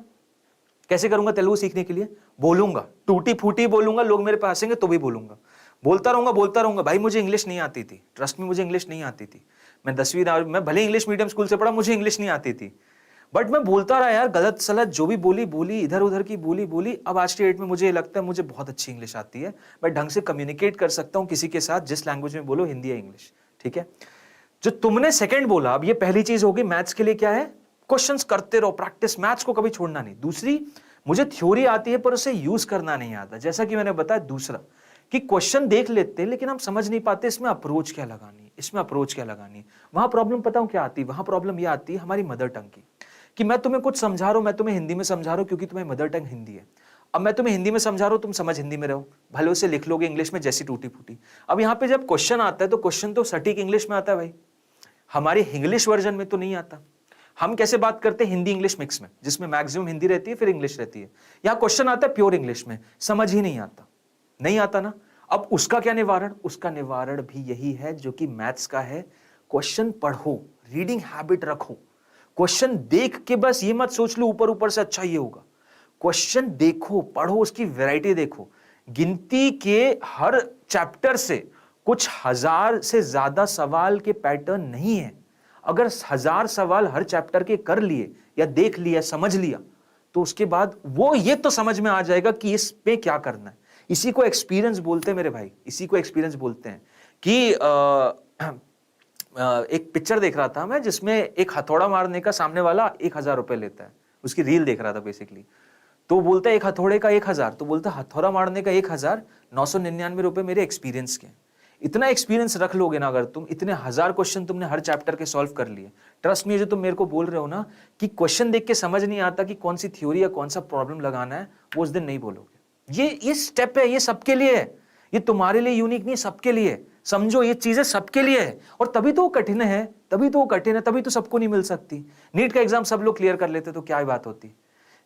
Speaker 1: कैसे करूंगा तेलुगु सीखने के लिए? बोलूंगा, टूटी फूटी बोलूंगा, लोग मेरे पास आएंगे तो भी बोलूंगा, बोलता रहूंगा। भाई मुझे इंग्लिश नहीं आती थी, ट्रस्ट में मुझे इंग्लिश नहीं आती थी। मैं 10वीं में भले इंग्लिश मीडियम स्कूल से पढ़ा, मुझे इंग्लिश नहीं आती थी, बट मैं बोलता रहा यार, गलत सलत जो भी बोली, इधर उधर की बोली। अब आज के डेट में मुझे लगता है मुझे बहुत अच्छी इंग्लिश आती है, मैं ढंग से कम्युनिकेट कर सकता हूं किसी के साथ, जिस लैंग्वेज में बोलो, हिंदी या इंग्लिश। ठीक है, जो तुमने सेकंड बोला, अब ये पहली चीज होगी मैथ्स के लिए क्या है, क्वेश्चंस करते रहो, प्रैक्टिस, मैथ्स को कभी छोड़ना नहीं। दूसरी, मुझे थ्योरी आती है पर उसे यूज करना नहीं आता, जैसा कि मैंने बताया। दूसरा, कि क्वेश्चन देख लेते हैं लेकिन हम समझ नहीं पाते इसमें अप्रोच क्या लगानी, इसमें अप्रोच क्या लगानी। वहां प्रॉब्लम पता हूं क्या आती है, वहां प्रॉब्लम यह आती है हमारी मदर टंग की, कि मैं तुम्हें कुछ समझा रहा हूं, मैं तुम्हें हिंदी में समझा रहा हूं क्योंकि तुम्हें मदर टंग हिंदी है। अब मैं तुम्हें हिंदी में समझा रहा हूं, तुम समझ हिंदी में रहो, भले उसे लिख लोगे इंग्लिश में जैसी टूटी फूटी। अब यहां पे जब क्वेश्चन आता है तो क्वेश्चन तो सटीक इंग्लिश में आता है भाई, हमारे इंग्लिश वर्जन में तो नहीं आता। हम कैसे बात करते हैं, हिंदी इंग्लिश मिक्स में, जिसमें मैक्सिमम हिंदी रहती है फिर इंग्लिश रहती है। यहां क्वेश्चन आता है प्योर इंग्लिश में, समझ ही नहीं आता, नहीं आता ना। अब उसका क्या निवारण, उसका निवारण भी यही है जो कि मैथ्स का है, क्वेश्चन पढ़ो, रीडिंग हैबिट रखो। क्वेश्चन देख के बस ये मत सोच लो ऊपर ऊपर से अच्छा ये होगा, क्वेश्चन देखो, पढ़ो, उसकी वैरायटी देखो। गिनती के हर चैप्टर से कुछ हजार से ज्यादा सवाल के पैटर्न नहीं है। अगर 1000 सवाल हर चैप्टर के कर लिए या देख लिया, समझ लिया, तो उसके बाद वो ये तो समझ में आ जाएगा कि इस पे क्या करना है। इसी को एक्सपीरियंस बोलते हैं मेरे भाई, इसी को एक्सपीरियंस बोलते हैं। कि एक पिक्चर देख रहा था मैं जिसमें एक हथौड़ा मारने का सामने वाला 1000 रुपए लेता है, उसकी रील देख रहा था बेसिकली। तो बोलता है एक हथौड़े का 1000, तो बोलता है हथौड़ा मारने का 1000, 999 रुपए मेरे एक्सपीरियंस के। इतना एक्सपीरियंस रख लोगे ना अगर तुम, इतने 1000 क्वेश्चन तुमने हर चैप्टर के सॉल्व कर लिए, ट्रस्ट मी, जो तुम मेरे को बोल रहे हो ना कि क्वेश्चन देख के समझ नहीं आता कि कौन सी थ्योरी या कौन सा प्रॉब्लम लगाना है, वो उस दिन नहीं बोलोगे। ये स्टेप है, ये सबके लिए है, ये तुम्हारे लिए यूनिक नहीं, सबके लिए। समझो ये चीजें सबके लिए है, और तभी तो वो कठिन है, तभी तो वो कठिन है, तभी तो सबको नहीं मिल सकती। नीट का एग्जाम सब लोग क्लियर कर लेते तो क्या बात होती।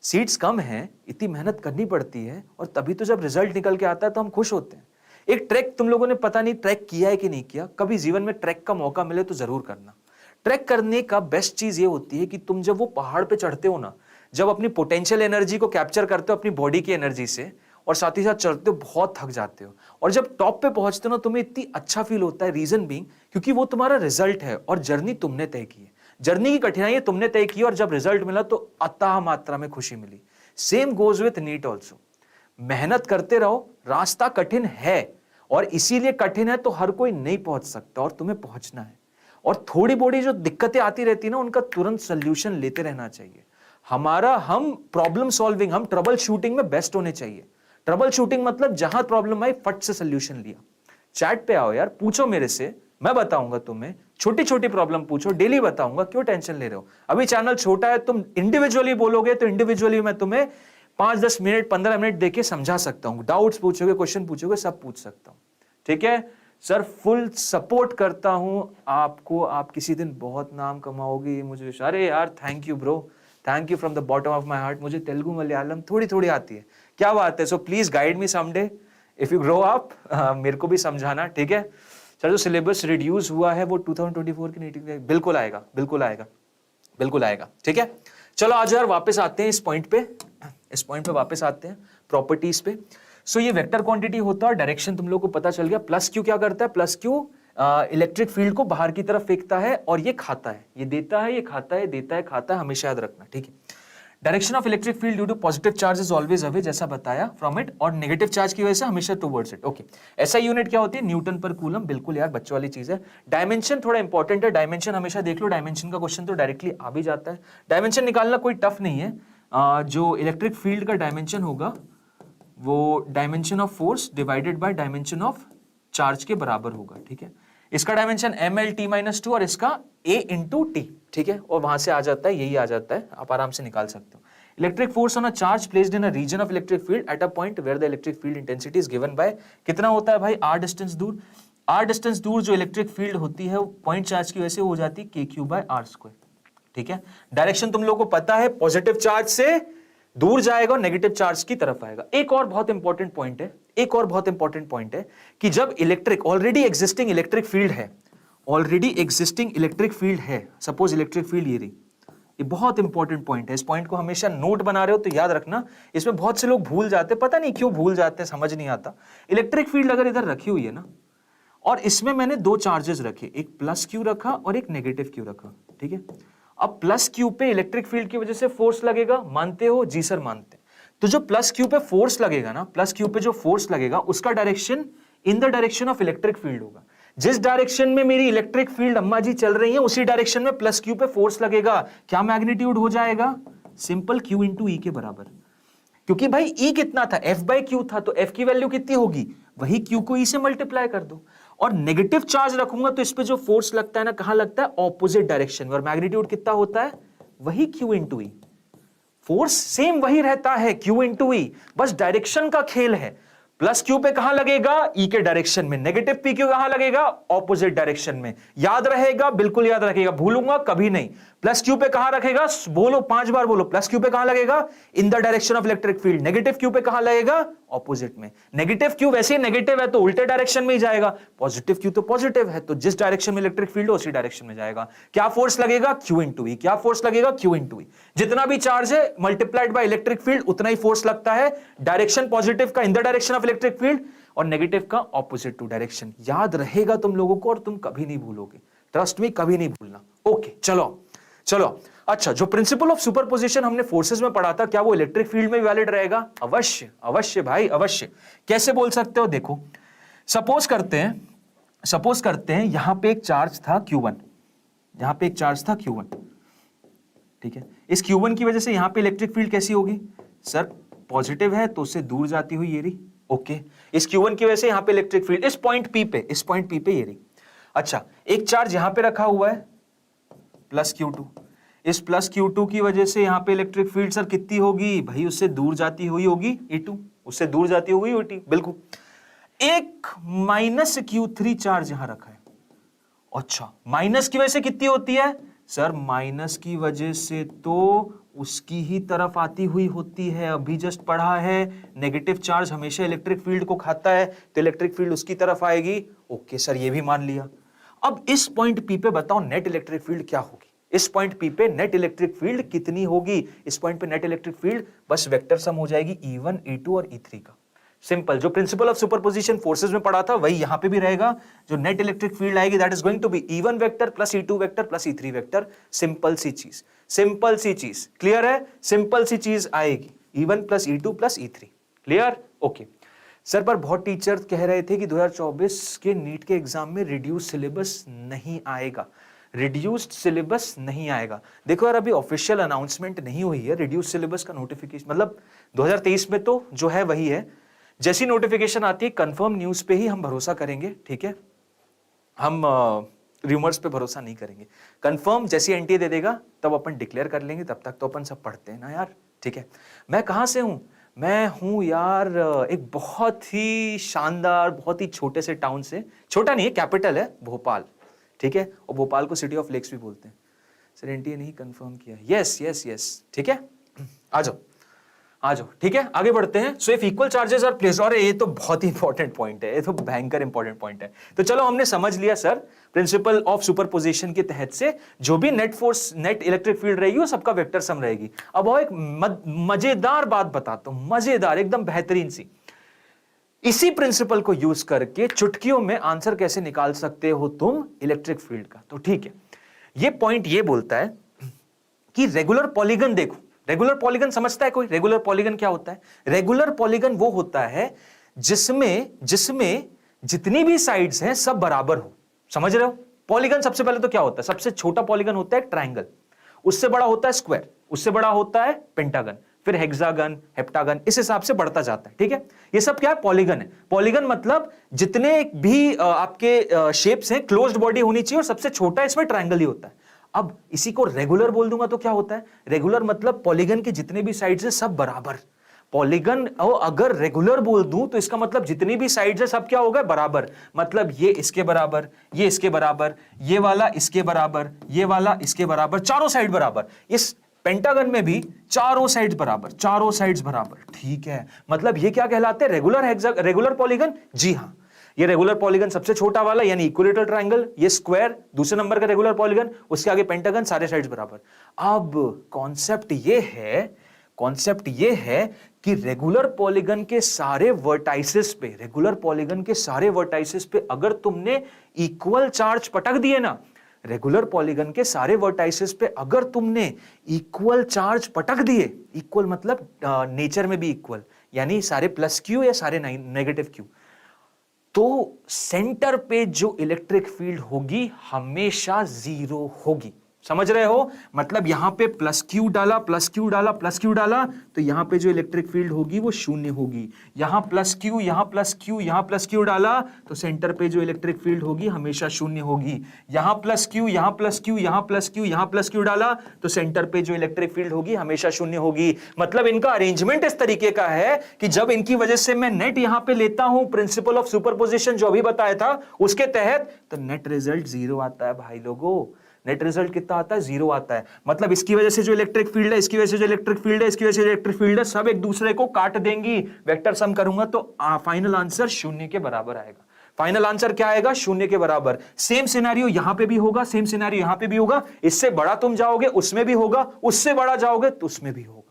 Speaker 1: सीट्स कम है, इतनी मेहनत करनी पड़ती है, और तभी तो जब रिजल्ट निकल के आता है तो हम खुश होते हैं। एक ट्रैक तुम लोगों ने पता नहीं ट्रैक किया है कि नहीं किया, कभी जीवन में ट्रैक का मौका मिले तो जरूर करना। ट्रैक करने का बेस्ट चीज ये होती है कि तुम जब वो पहाड़ पे चढ़ते हो ना, जब अपनी पोटेंशियल एनर्जी को कैप्चर करते हो अपनी बॉडी की एनर्जी से, और साथ ही साथ चढ़ते हो, बहुत थक जाते हो, और जब टॉप पे पहुंचते हो ना तुम्हें इतनी अच्छा फील होता है। रीजन बीइंग क्योंकि वो तुम्हारा रिजल्ट है और जर्नी तुमने तय की है, जर्नी की कठिनाई तुमने तय की, और जब रिजल्ट मिला तो अथाह मात्रा में खुशी मिली। Same goes with NEET also. मेहनत करते रहो, रास्ता कठिन है, और इसीलिए कठिन है तो हर कोई नहीं पहुंच सकता, और तुम्हें पहुंचना है। और थोड़ी बोड़ी जो दिक्कतें आती रहती है ना, उनका तुरंत सोल्यूशन लेते रहना चाहिए। हम प्रॉब्लम सॉल्विंग, हम ट्रबल शूटिंग में बेस्ट होने चाहिए। ट्रबल शूटिंग मतलब जहां प्रॉब्लम आई फट से सोल्यूशन लिया। चैट पे आओ यार, पूछो मेरे से, मैं बताऊंगा तुम्हें, छोटी छोटी प्रॉब्लम पूछो, डेली बताऊंगा, क्यों टेंशन ले रहे हो। अभी चैनल छोटा है, तुम इंडिविजुअली बोलोगे तो इंडिविजुअली मैं तुम्हें 5-10 मिनट 15 मिनट देके समझा सकता हूं। डाउट्स पूछोगे, क्वेश्चन पूछोगे, सब पूछ सकता हूं, ठीक है सर। फुल सपोर्ट करता हूं आपको, आप किसी दिन बहुत नाम कमाओगे, मुझे। अरे यार thank you bro, thank you from the bottom of my heart. मुझे तेलुगु मलयालम थोड़ी थोड़ी आती है, क्या बात है। So please guide me someday if you grow up, मेरे को भी समझाना, ठीक है सर। जो सिलेबस रिड्यूस हुआ है वो 2024 की नीति में बिल्कुल आएगा, बिल्कुल आएगा, बिल्कुल आएगा, ठीक है। चलो आज यार वापस आते हैं इस पॉइंट पे, इस पॉइंट पे वापस आते हैं, प्रॉपर्टीज पे। सो ये वेक्टर क्वांटिटी होता है, डायरेक्शन तुम लोग को पता चल गया। प्लस क्यू क्या करता है, प्लस क्यू इलेक्ट्रिक फील्ड को बाहर की तरफ फेंकता है, और ये खाता है, ये देता है, ये खाता है, देता है, खाता है, हमेशा याद रखना, ठीक है। Direction of electric field due to positive charge is always away, जैसा बताया, फ्रॉम इट, और नेगेटिव चार्ज की वजह से हमेशा टुवर्ड्स इट, ओके। ऐसा यूनिट क्या होती है, न्यूटन पर कूलम, बिल्कुल यार बच्चों वाली चीज है। डायमेंशन थोड़ा इंपॉर्टेंट है, डायमेंशन हमेशा देख लो, डायमेंशन का क्वेश्चन तो डायरेक्टली आ भी जाता है। डायमेंशन निकालना कोई टफ नहीं है। जो इलेक्ट्रिक फील्ड का डायमेंशन होगा वो dimension of force divided by dimension of charge के बराबर होगा, ठीक है। इसका डायमेंशन ml(t-2) और इसका a(t), ठीक है, और वहां से आ जाता है, यही आ जाता है, आप आराम से निकाल सकते हो। Electric force on a charge placed in a region of electric field at a point where the electric field intensity is given by, कितना होता है भाई, r डिस्टेंस दूर। r डिस्टेंस दूर जो इलेक्ट्रिक फील्ड होती है वो पॉइंट चार्ज की वजह से हो जाती है kq/r², ठीक है। डायरेक्शन तुम लोगों को पता है, पॉजिटिव चार्ज से दूर जाएगा और नेगेटिव चार्ज की तरफ आएगा। एक और बहुत इंपॉर्टेंट पॉइंट है, एक और बहुत इंपॉर्टेंट पॉइंट है कि जब electric already existing electric field है, ऑलरेडी एग्जिस्टिंग इलेक्ट्रिक फील्ड है, सपोज इलेक्ट्रिक फील्ड ये रही, ये बहुत इंपॉर्टेंट पॉइंट है। इस पॉइंट को हमेशा नोट बना रहे हो तो याद रखना, इसमें बहुत से लोग भूल जाते, पता नहीं क्यों भूल जाते, समझ नहीं आता। इलेक्ट्रिक फील्ड अगर इधर रखी हुई है ना, और इसमें मैंने दो चार्जेस रखे, एक प्लस क्यू रखा और एक नेगेटिव क्यू रखा, ठीक है। अब प्लस क्यू पे इलेक्ट्रिक फील्ड की वजह से फोर्स लगेगा, मानते हो, जी सर मानते हैं। तो जो प्लस क्यू पे फोर्स लगेगा ना, प्लस क्यू पे जो फोर्स लगेगा उसका direction in the direction of electric field होगा। जिस डायरेक्शन में मेरी इलेक्ट्रिक फील्ड अम्मा जी चल रही है उसी डायरेक्शन में प्लस क्यू पे फोर्स लगेगा। क्या मैग्नीट्यूड हो जाएगा, सिंपल Q इंटू ई के बराबर। क्योंकि भाई E कितना था, F बाई क्यू था, तो F की वैल्यू कितनी होगी, वही Q को E से मल्टीप्लाई कर दो, और नेगेटिव चार्ज रखूंगा तो इस पे जो फोर्स लगता है ना, कहां लगता है, ऑपोजिट डायरेक्शन में, और मैग्नीट्यूड कितना होता है, वही Q इंटू ई, फोर्स सेम वही रहता है Q इंटू ई, बस डायरेक्शन का खेल है। प्लस Q पे कहां लगेगा, E के डायरेक्शन में, नेगेटिव PQ कहां लगेगा, ऑपोजिट डायरेक्शन में। याद रहेगा, बिल्कुल याद रखेगा, भूलूंगा कभी नहीं। प्लस Q पे कहां रखेगा, बोलो 5 बार बोलो, प्लस Q पे कहां लगेगा, in the direction of electric field. Negative Q पे कहां लगेगा, ऑपोजिट में। नेगेटिव Q वैसे ही नेगेटिव है तो उल्टे डायरेक्शन में ही जाएगा, पॉजिटिव Q तो पॉजिटिव है तो जिस डायरेक्शन में इलेक्ट्रिक फील्ड हो उसी डायरेक्शन में जाएगा। क्या फोर्स लगेगा, Q इंटू ई। क्या फोर्स लगेगा, Q इंटू ई। जितना भी चार्ज है मल्टीप्लाइड बाय इलेक्ट्रिक फील्ड उतना ही फोर्स लगता है। डायरेक्शन पॉजिटिव का in the direction of electric field, और नेगेटिव का ऑपोजिट टू डायरेक्शन। याद रहेगा तुम लोगों को, और तुम कभी नहीं भूलोगे, ट्रस्ट मी, कभी नहीं भूलना। ओके, चलो चलो। अच्छा, जो प्रिंसिपल ऑफ सुपरपोजिशन हमने फोर्सेस में पढ़ा था, क्या वो इलेक्ट्रिक फील्ड में वैलिड रहेगा? अवश्य, अवश्य भाई, अवश्य। कैसे बोल सकते हो, देखो सपोज करते हैं यहां पे एक चार्ज था Q1, यहां पे एक चार्ज था Q1, ठीक है। इस Q1 की वजह से यहां पे इलेक्ट्रिक फील्ड कैसी होगी, सर पॉजिटिव है तो उससे दूर जाती हुई ये रही, ओके। इस Q1 की वजह से यहां पे इलेक्ट्रिक फील्ड इस पॉइंट P पे ये रही। अच्छा, एक चार्ज यहां पे रखा हुआ है प्लस Q2, इस प्लस Q2 की वजह से यहां पे इलेक्ट्रिक फील्ड सर कितनी होगी भाई, उससे दूर जाती हुई होगी E2, उससे दूर जाती हुई E2, बिल्कुल। एक माइनस Q3 चार्ज यहां रखा है। अच्छा, माइनस की वजह से कितनी होती है, सर माइनस की वजह से तो उसकी ही तरफ आती हुई होती है, अभी जस्ट पढ़ा है, नेगेटिव चार्ज हमेशा इलेक्ट्रिक फील्ड को खाता है तो इलेक्ट्रिक फील्ड उसकी तरफ आएगी। ओके सर, ये भी मान लिया। अब इस पॉइंट P पे बताओ नेट इलेक्ट्रिक फील्ड क्या होगी, इस पॉइंट P पे नेट इलेक्ट्रिक फील्ड कितनी होगी? इस पॉइंट पे नेट इलेक्ट्रिक फील्ड बस वेक्टर सम हो जाएगी E1, E2 और E3 का। सिंपल, जो प्रिंसिपल ऑफ सुपरपोजिशन फोर्सेस में पढ़ा था वही यहां पे भी रहेगा। जो नेट इलेक्ट्रिक फील्ड आएगी that is going to be E1 vector plus E2 vector plus E3 vector. Simple सी चीज, सिंपल सी चीज, क्लियर है? सिंपल सी चीज आएगी, E1 plus E2 plus E3, clear? Okay sir, पर बहुत टीचर कह रहे थे कि 2024 के नीट के एग्जाम में रिड्यूस सिलेबस नहीं आएगा, रिड्यूस्ड सिलेबस नहीं आएगा। देखो यार, अभी ऑफिशियल अनाउंसमेंट नहीं हुई है रिड्यूस सिलेबस का नोटिफिकेशन, मतलब 2023 में तो जो है वही है। जैसी नोटिफिकेशन आती है कंफर्म न्यूज पे ही हम भरोसा करेंगे, ठीक है? हम रूमर्स पे भरोसा नहीं करेंगे। कंफर्म जैसी एनटीए दे देगा तब अपन डिक्लेयर कर लेंगे, तब तक तो अपन सब पढ़ते हैं ना यार, ठीक है? मैं कहां से हूं? मैं हूं यार एक बहुत ही शानदार, बहुत ही छोटे से टाउन से, छोटा नहीं है, कैपिटल है भोपाल, ठीक है? और भोपाल को सिटी ऑफ लेक्स भी बोलते हैं। सर एनटीए नहीं कंफर्म किया, यस यस यस, ठीक है, आ जाओ आ जाओ, ठीक है, आगे बढ़ते हैं। So if equal charges are placed, और ये तो बहुत ही इंपॉर्टेंट पॉइंट है, ये तो भयंकर इंपॉर्टेंट पॉइंट है। तो चलो हमने समझ लिया सर, प्रिंसिपल ऑफ सुपरपोजिशन के तहत से जो भी net force, net electric field रहेगी वो सबका वेक्टर सम रहेगी। अब और एक मजेदार बात बताता हूं, मजेदार, एकदम बेहतरीन सी। इसी प्रिंसिपल को यूज करके चुटकियों में आंसर कैसे निकाल सकते हो तुम इलेक्ट्रिक फील्ड का। तो ठीक है, ये पॉइंट ये बोलता है कि रेगुलर पॉलीगन देखो, रेगुलर पॉलीगन समझता है कोई? रेगुलर पॉलीगन क्या होता है? रेगुलर पॉलीगन वो होता है जिसमें जितनी भी साइड्स हैं सब बराबर हो। समझ रहे हो? पॉलीगन सबसे पहले तो क्या होता है? सबसे छोटा पॉलीगन होता है ट्रायंगल, उससे बड़ा होता है स्क्वायर, उससे बड़ा होता है पेंटागन, फिर हेक्सागन, हेप्टागन, इस हिसाब से बढ़ता जाता है, ठीक है? ये सब क्या है? पॉलीगन है। पॉलीगन मतलब जितने भी आपके शेप्स हैं क्लोज्ड बॉडी होनी चाहिए, और सबसे छोटा इसमें ट्रायंगल ही होता है। अब इसी को रेगुलर बोल दूंगा तो क्या होता है? रेगुलर मतलब पॉलीगन के जितने भी साइड्स हैं सब बराबर। पॉलीगन अगर रेगुलर बोल दूं तो इसका मतलब जितनी भी साइड्स है सब क्या होगा? बराबर। मतलब ये इसके बराबर, ये इसके बराबर, ये वाला इसके बराबर, ये वाला इसके बराबर, चारों साइड बराबर। इस पेंटागन में भी चारों साइड्स बराबर, चारों साइड्स बराबर, ठीक है? मतलब ये क्या कहलाते हैं? Regular polygon. जी हां, ये रेगुलर पॉलीगन सबसे छोटा वाला यानी इक्विलेटरल ट्रायंगल, ये स्क्वायर दूसरे नंबर का रेगुलर पॉलीगन, उसके आगे पेंटागन, सारे साइड्स बराबर। अब कॉन्सेप्ट ये है कि रेगुलर पॉलीगन के सारे वर्टाइसेस पे, रेगुलर पॉलीगन के सारे वर्टाइसेस पे अगर तुमने इक्वल चार्ज पटक दिए ना, रेगुलर पॉलीगन के सारे वर्टाइसेस पे अगर तुमने इक्वल चार्ज पटक दिए, इक्वल मतलब नेचर में भी इक्वल, यानी सारे प्लस क्यू या सारे नेगेटिव क्यू, तो सेंटर पे जो इलेक्ट्रिक फील्ड होगी हमेशा जीरो होगी। समझ रहे हो? मतलब यहां पे प्लस क्यू डाला, प्लस क्यू डाला, प्लस क्यू डाला, तो यहां पे जो इलेक्ट्रिक फील्ड होगी वो शून्य होगी। यहां प्लस क्यू, यहां प्लस क्यू, यहां प्लस क्यू डाला, तो सेंटर पे जो इलेक्ट्रिक फील्ड होगी हमेशा शून्य होगी। यहां प्लस क्यू, यहां प्लस क्यू, यहां प्लस क्यू, यहां प्लस क्यू डाला, तो सेंटर पे जो इलेक्ट्रिक फील्ड होगी हमेशा शून्य होगी। मतलब इनका अरेंजमेंट इस तरीके का है कि जब इनकी वजह से मैं नेट यहां पे लेता हूं, प्रिंसिपल ऑफ सुपरपोजिशन जो अभी बताया था उसके तहत, तो नेट रिजल्ट 0 आता है भाई लोगों। नेट रिजल्ट कितना आता है? 0 आता है। मतलब इसकी वजह से जो इलेक्ट्रिक फील्ड है, इसकी वजह से जो इलेक्ट्रिक फील्ड है, इसकी वजह से इलेक्ट्रिक फील्ड है, सब एक दूसरे को काट देंगी। वेक्टर सम करूंगा तो फाइनल आंसर 0 के बराबर आएगा। फाइनल आंसर क्या आएगा? 0 के बराबर। सेम सिनेरियो यहां पे भी होगा, सेम सिनेरियो यहां पे भी होगा। इससे बड़ा तुम जाओगे उसमें भी होगा, उससे बड़ा जाओगे तो उसमें भी होगा।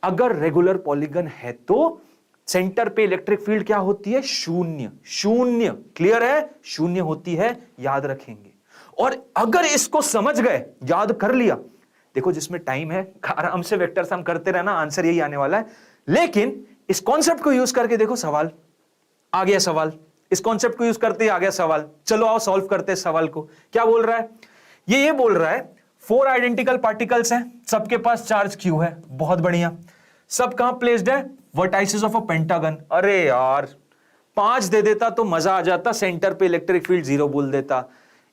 Speaker 1: अगर रेगुलर पॉलीगन है तो सेंटर पे इलेक्ट्रिक फील्ड क्या होती है? शून्य। शून्य, क्लियर है? शून्य होती है, याद रखेंगे। और अगर इसको समझ गए, याद कर लिया, देखो जिसमें टाइम है आराम से वेक्टर सम करते रहना, आंसर यही आने वाला है। लेकिन इस कॉन्सेप्ट को यूज करके देखो, सवाल आ गया। सवाल इस कॉन्सेप्ट को यूज करते आ गया सवाल। चलो आओ सॉल्व करते हैं सवाल को। क्या बोल रहा है ये बोल रहा है 4 आइडेंटिकल पार्टिकल्स हैं, सबके पास चार्ज क्यू है। बहुत बढ़िया। सब कहां प्लेस्ड है? Vertices of a pentagon. अरे यार 5 दे देता तो मजा आ जाता, सेंटर पे इलेक्ट्रिक फील्ड 0 बोल देता।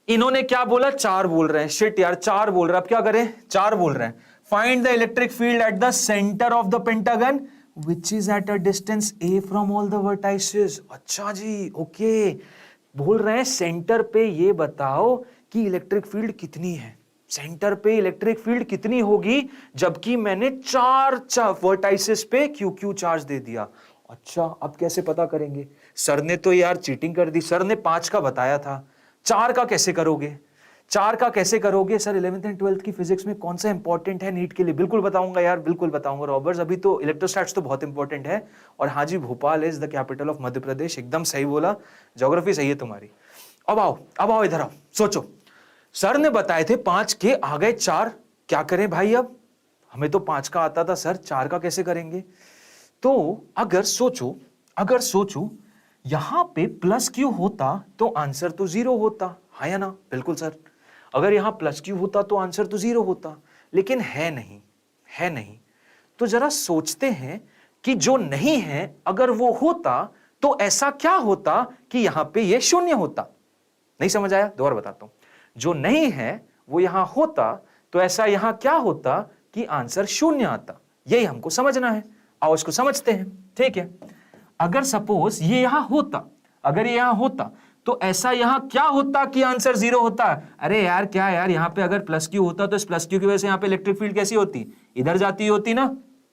Speaker 1: इन्होंने क्या बोला? 4 बोल रहे हैं। शिट यार 4 बोल रहे हैं, अब क्या करें? 4 बोल रहे हैं। Find the electric field at the centre of the pentagon which is at a distance a from all the vertices. अच्छा जी, ओके। बोल रहे हैं सेंटर पे ये बताओ कि इलेक्ट्रिक फील्ड कितनी है। सेंटर पे इलेक्ट्रिक फील्ड कितनी होगी जबकि मैंने 4 वर्टाइसेस पे क्यू क्यू चार्ज दे दिया। अच्छा, अब कैसे पता करेंगे? सर ने तो यार चीटिंग कर दी। सर ने 5 का बताया था, 4 का कैसे करोगे? 4 का कैसे करोगे? सर 11th एंड 12th की फिजिक्स में कौन सा इंपॉर्टेंट है नीट के लिए? बिल्कुल बताऊंगा यार, बिल्कुल बताऊंगा रॉबर्ट्स। अभी तो इलेक्ट्रोस्टैट्स तो बहुत इंपॉर्टेंट है। और हाँ जी, Bhopal is the capital of Madhya Pradesh. एकदम सही बोला, ज्योग्राफी सही है तुम्हारी। अब आओ इधर आओ, सोचो। सर ने बताए थे 5 के, आ गए 4। क्या करें भाई? अब हमें तो 5 का आता था सर, 4 का कैसे करेंगे? तो अगर सोचो यहां पे प्लस क्यू होता तो आंसर तो 0 होता, हाँ या ना? बिल्कुल सर। अगर यहां प्लस क्यू होता तो आंसर तो 0 होता, लेकिन है नहीं। तो जरा सोचते हैं कि जो नहीं है अगर वो होता तो ऐसा क्या होता कि यहां पे ये 0 होता। नहीं समझ आया? दोबारा बताता हूं। जो नहीं है वो यहां होता तो ऐसा यहां क्या होता कि आंसर 0 आता। यही हमको समझना है। आओ इसको समझते हैं, ठीक है? अगर सपोज ये यहां होता, अगर ये यहां होता तो ऐसा यहां क्या होता कि आंसर 0 होता? अरे यार क्या यार, यहां पे अगर प्लस क्यू होता तो इस प्लस क्यू की वजह से यहां पे इलेक्ट्रिक फील्ड कैसी होती? इधर जाती होती ना।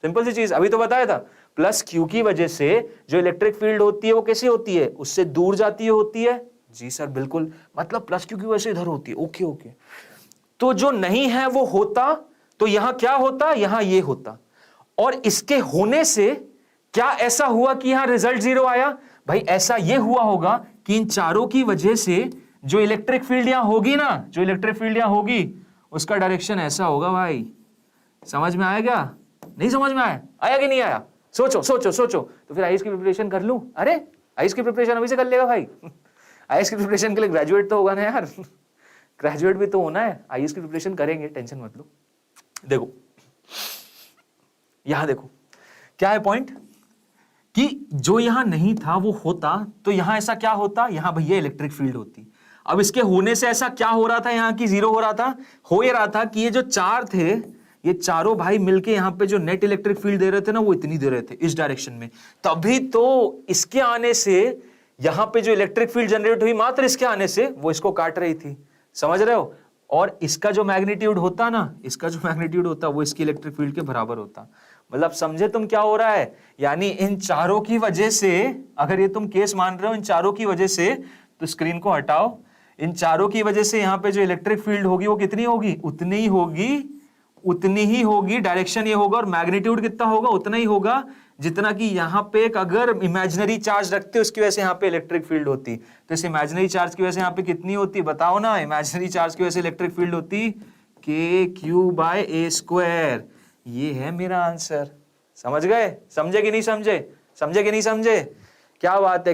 Speaker 1: सिंपल सी चीज, अभी तो बताया था। प्लस क्यू की वजह से जो इलेक्ट्रिक फील्ड होती है वो कैसी होती है? उससे दूर जाती होती है। जी सर बिल्कुल, मतलब प्लस क्यू की वजह से इधर होती है। ओके। तो जो नहीं है वो होता तो यहां क्या होता? यहां ये होता। और इसके होने से क्या ऐसा हुआ कि यहां रिजल्ट 0 आया? भाई ऐसा ये हुआ होगा कि इन चारों की वजह से जो इलेक्ट्रिक फील्ड यहां होगी ना, जो इलेक्ट्रिक फील्ड यहां होगी उसका डायरेक्शन ऐसा होगा। भाई समझ में आएगा? नहीं समझ में आया कि नहीं आया? सोचो। तो फिर आईएएस की प्रिपरेशन कर लूं? अरे आईएएस की प्रिपरेशन अभी से कर लेगा भाई। आईएएस की प्रिपरेशन के लिए ग्रेजुएट तो होगा ना यार। ग्रेजुएट भी तो होना है। आईएएस की प्रिपरेशन करेंगे, टेंशन मत लो। देखो यहां देखो क्या है पॉइंट, कि जो यहां नहीं था वो होता तो यहां ऐसा क्या होता? यहां भैया इलेक्ट्रिक फील्ड होती। अब इसके होने से ऐसा क्या हो रहा था? यहां की 0 हो रहा था। हो ये रहा था कि ये जो 4 थे, ये चारों भाई मिलके यहां पे जो नेट इलेक्ट्रिक फील्ड दे रहे थे ना, वो इतनी दे रहे थे इस डायरेक्शन में। तभी तो इसके आने से यहां पे जो इलेक्ट्रिक फील्ड जनरेट हुई, मात्र इसके आने से वो इसको काट रही थी। समझ रहे हो? और इसका जो मैग्नीट्यूड होता ना, इसका जो मैग्नीट्यूड होता वो इसकी इलेक्ट्रिक फील्ड के बराबर होता। मतलब समझे तुम क्या हो रहा है? यानी इन चारों की वजह से, अगर ये तुम केस मान रहे हो इन चारों की वजह से, तो स्क्रीन को हटाओ। इन चारों की वजह से यहां पे जो इलेक्ट्रिक फील्ड होगी वो कितनी होगी? उतनी ही होगी। डायरेक्शन ये होगा और मैग्नीट्यूड कितना होगा? उतना ही होगा जितना कि यहां पे एक अगर इमेजिनरी चार्ज रखते उसकी वजह से यहां पे इलेक्ट्रिक फील्ड होती। तो इस इमेजिनरी चार्ज की वजह से यहां पे कितनी होती? बताओ ना। इमेजिनरी चार्ज की वजह से इलेक्ट्रिक फील्ड होती KQ/A²। ये है मेरा आंसर। समझ गए? समझे कि नहीं समझे? क्या बात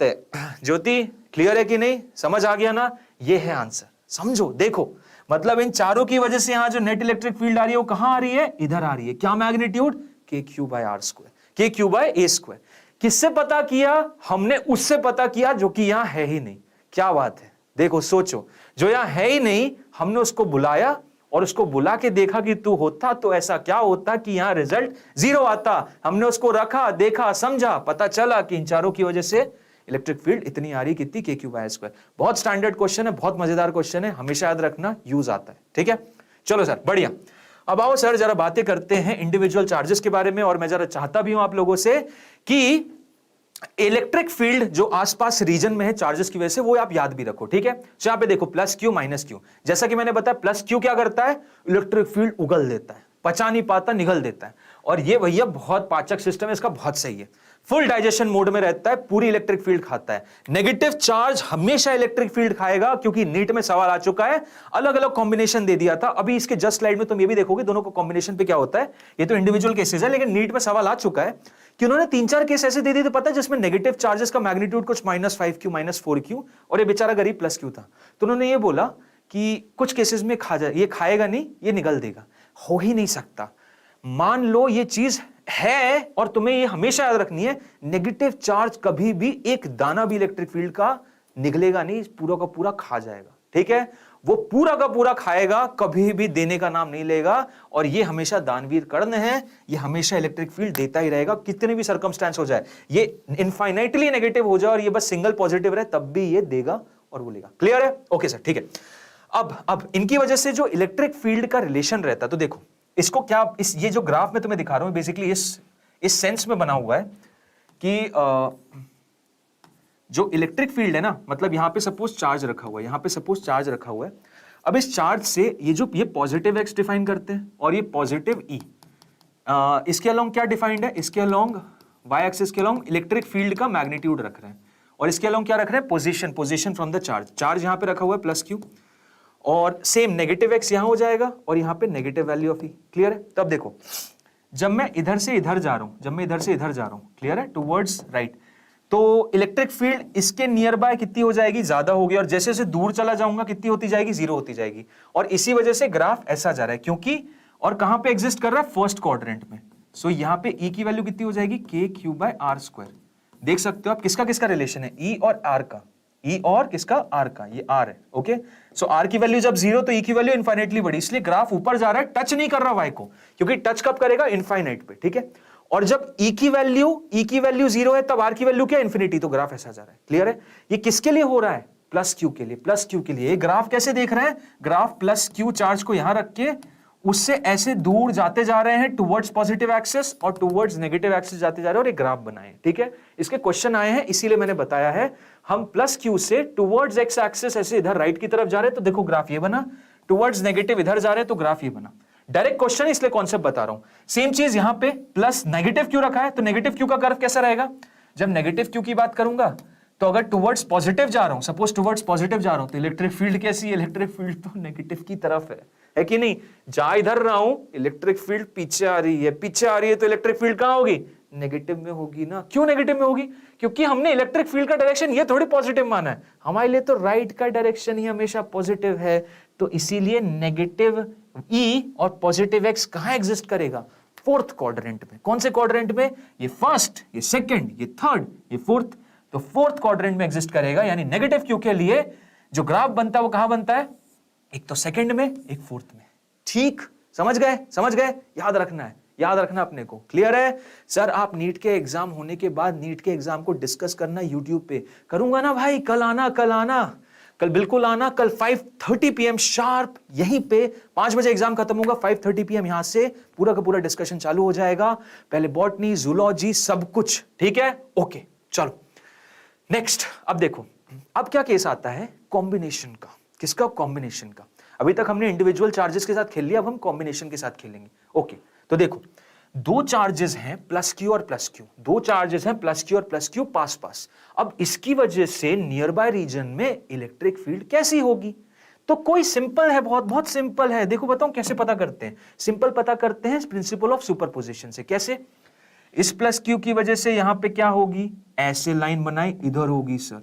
Speaker 1: है। ज्योति क्लियर है कि नहीं? समझ आ गया ना? ये है आंसर। समझो, देखो मतलब इन चारों की वजह से यहां जो नेट इलेक्ट्रिक फील्ड आ रही है वो कहां आ रही है, इधर आ रही है। क्या मैग्नीट्यूड, के क्यू बाय आर स्क्वायर, के क्यू बाय ए स्क्वायर। किससे पता किया, हमने उससे पता किया जो कि यहां है ही नहीं। क्या बात है, देखो सोचो, जो यहां है ही नहीं हमने उसको बुलाया और उसको बुला के देखा कि तू होता तो ऐसा क्या होता कि यहां रिजल्ट 0 आता। हमने उसको रखा, देखा, समझा, पता चला कि इन चारों की वजह से इलेक्ट्रिक फील्ड इतनी आ रही, कितनी, के क्यू बाय स्क्वायर। बहुत स्टैंडर्ड क्वेश्चन है, बहुत मजेदार क्वेश्चन है, हमेशा याद रखना, यूज आता है। ठीक है, चलो सर बढ़िया। अब आओ सर जरा बातें करते हैं इंडिविजुअल चार्जेस के बारे में, और मैं जरा चाहता भी हूं आप लोगों से कि इलेक्ट्रिक फील्ड जो आसपास रीजन में है चार्जेस की वजह से वो आप याद भी रखो। ठीक है, तो यहां पे देखो प्लस क्यू माइनस क्यू, जैसा कि मैंने बताया प्लस क्यू क्या करता है, इलेक्ट्रिक फील्ड उगल देता है, पचा नहीं पाता, निगल देता है। और ये भैया बहुत पाचक सिस्टम है इसका, बहुत सही है, फुल डाइजेशन मोड में रहता है, पूरी इलेक्ट्रिक फील्ड खाता है। नेगेटिव चार्ज हमेशा इलेक्ट्रिक फील्ड खाएगा, क्योंकि नीट में सवाल आ चुका है, अलग अलग कॉम्बिनेशन दे दिया था। अभी इसके जस्ट स्लाइड में तुम ये भी देखोगे दोनों को कॉम्बिनेशन पे क्या होता है। ये तो इंडिविजुअल केसेस है, लेकिन नीट में सवाल आ चुका है कि उन्होंने 3-4 केस ऐसे दे दिए थे, पता है, जिसमें नेगेटिव चार्जेस का मैग्नीट्यूड कुछ -5Q -4Q, और ये बेचारा गरीब प्लस Q था। तो उन्होंने ये बोला कि कुछ केसेस में खा जाए, ये खाएगा नहीं, ये निगल देगा। हो ही नहीं सकता। मान लो ये चीज है और तुम्हें ये हमेशा याद रखनी है, नेगेटिव चार्ज कभी भी एक दाना भी इलेक्ट्रिक फील्ड का निगलेगा नहीं, पूरा का पूरा खा जाएगा। ठीक है, वो पूरा का पूरा खाएगा, कभी भी देने का नाम नहीं लेगा। और ये हमेशा दानवीर कर्ण है, ये हमेशा इलेक्ट्रिक फील्ड देता ही रहेगा, कितने भी सर्कमस्टेंस हो जाए, ये इनफाइनाइटली नेगेटिव हो जाए और ये बस सिंगल पॉजिटिव रहे, तब भी ये देगा और वो लेगा। क्लियर है? ओके सर, ठीक है। अब इनकी वजह से जो इलेक्ट्रिक फील्ड का रिलेशन रहता है, तो देखो इसको क्या, ये जो ग्राफ में तुम्हें दिखा रहा हूं बेसिकली इस सेंस में बना हुआ है कि जो इलेक्ट्रिक फील्ड है ना, मतलब यहां पे सपोज चार्ज रखा हुआ है, यहां पे सपोज चार्ज रखा हुआ है। अब इस चार्ज से ये पॉजिटिव एक्स डिफाइन करते हैं और ये पॉजिटिव ई, इसके अलोंग क्या डिफाइंड है, इसके अलोंग वाई एक्सिस के अलोंग इलेक्ट्रिक फील्ड का मैग्नीट्यूड रख रहे हैं, और इसके अलोंग क्या रख रहे हैं, पोजीशन फ्रॉम द चार्ज यहां पे रखा हुआ है प्लस क्यू, और सेम नेगेटिव एक्स यहां हो जाएगा और यहां पे negative value of E. Clear है? तब देखो जब मैं इधर से इधर जा रहा हूं, क्लियर है, टुवर्ड्स राइट, तो इलेक्ट्रिक फील्ड इसके नियर बाय कितनी हो जाएगी, ज्यादा होगी, और जैसे जैसे दूर चला जाऊंगा कितनी होती जाएगी, 0 होती जाएगी। और इसी वजह से ग्राफ ऐसा जा रहा है, क्योंकि और कहां पे एग्जिस्ट कर रहा है, फर्स्ट क्वाड्रेंट में। सो यहां पे ई की वैल्यू कितनी हो जाएगी, के क्यू बाय आर स्क्वायर। देख सकते हो आप किसका किसका रिलेशन है, ई और आर का, ई और किसका, आर का, ये आर है। ओके, सो आर की वैल्यू जब 0 तो ई की वैल्यू इनफाइनाइटली बढ़ी, इसलिए ग्राफ ऊपर जा रहा है, टच नहीं कर रहा वाई को, क्योंकि टच कब करेगा, इनफाइनाइट पे। ठीक है, और जब ई की वैल्यू 0 है तब आर की वैल्यू क्या, इन्फिनिटी, तो ग्राफ ऐसा जा रहा है। क्लियर है? ये किसके लिए हो रहा है, प्लस क्यू के लिए, प्लस क्यू के लिए। ये ग्राफ कैसे देख रहे हैं, ग्राफ प्लस क्यू चार्ज को यहां रख के उससे ऐसे दूर जाते जा रहे हैं टुवर्ड्स पॉजिटिव एक्सिस और टुवर्ड्स नेगेटिव एक्सिस जाते जा रहे हैं, और एक ग्राफ बनाए। ठीक है, इसके क्वेश्चन आए हैं, इसीलिए मैंने बताया है। हम प्लस क्यू से टुवर्ड्स एक्स एक्सिस ऐसे इधर राइट की तरफ जा रहे हैं, तो देखो ग्राफ ये बना, टुवर्ड्स नेगेटिव इधर जा रहे हैं तो ग्राफ ये बना। डायरेक्ट क्वेश्चन है इसलिए कॉन्सेप्ट बता रहा हूं। सेम चीज यहां पे प्लस नेगेटिव क्यू रखा है, तो नेगेटिव क्यू का कर्व कैसा रहेगा, जब नेगेटिव क्यू की बात करूंगा तो अगर टुवर्ड्स पॉजिटिव जा रहा हूं, सपोज टुवर्ड्स पॉजिटिव जा रहा हूं, तो इलेक्ट्रिक फील्ड कैसी है, इलेक्ट्रिक फील्ड तो नेगेटिव की तरफ है कि नहीं। जा इधर रहा हूं, इलेक्ट्रिक फील्ड पीछे आ रही है, तो इलेक्ट्रिक फील्ड कहां होगी, नेगेटिव में होगी ना। क्यों नेगेटिव में होगी, क्योंकि हमने इलेक्ट्रिक फील्ड का डायरेक्शन ये थोड़ी पॉजिटिव माना है, हमारे लिए तो राइट का डायरेक्शन ही हमेशा पॉजिटिव है। तो इसीलिए नेगेटिव ई और पॉजिटिव एक्स कहां एग्जिस्ट करेगा, फोर्थ क्वाड्रेंट में। कौन से क्वाड्रेंट में, ये फर्स्ट, ये सेकंड, ये थर्ड, ये फोर्थ, तो फोर्थ क्वाड्रेंट में एग्जिस्ट करेगा। यानी नेगेटिव क्यू के लिए जो ग्राफ बनता है वो कहां बनता है, एक तो सेकंड में, एक फोर्थ में। ठीक, समझ गए, याद रखना अपने को। क्लियर है? सर आप नीट के एग्जाम होने के बाद नीट के एग्जाम को डिस्कस करना यूट्यूब पे करूंगा ना भाई, कल बिल्कुल आना, कल 5:30 PM शार्प यहीं पे, 5 बजे एग्जाम खत्म होगा, 5:30 PM यहां से पूरा का पूरा डिस्कशन चालू हो जाएगा। पहले बॉटनी, जूलॉजी, सब कुछ। ठीक है, ओके, चलो नेक्स्ट। अब देखो, अब क्या केस आता है, कॉम्बिनेशन का। किसका, कॉम्बिनेशन का। अभी तक हमने इंडिविजुअल चार्जेस के साथ खेल लिया, अब हम कॉम्बिनेशन के साथ खेलेंगे। ओके, तो देखो दो चार्जेस हैं प्लस क्यू और प्लस क्यू, पास। अब इसकी वजह से नियर बाय रीजन में इलेक्ट्रिक फील्ड कैसी होगी, तो कोई सिंपल है, बहुत सिंपल है। देखो बताऊं कैसे पता करते हैं, सिंपल पता करते हैं प्रिंसिपल ऑफ सुपरपोजिशन से। कैसे, इस प्लस क्यू की वजह से यहां पे क्या होगी, ऐसे लाइन बनाई, इधर होगी सर,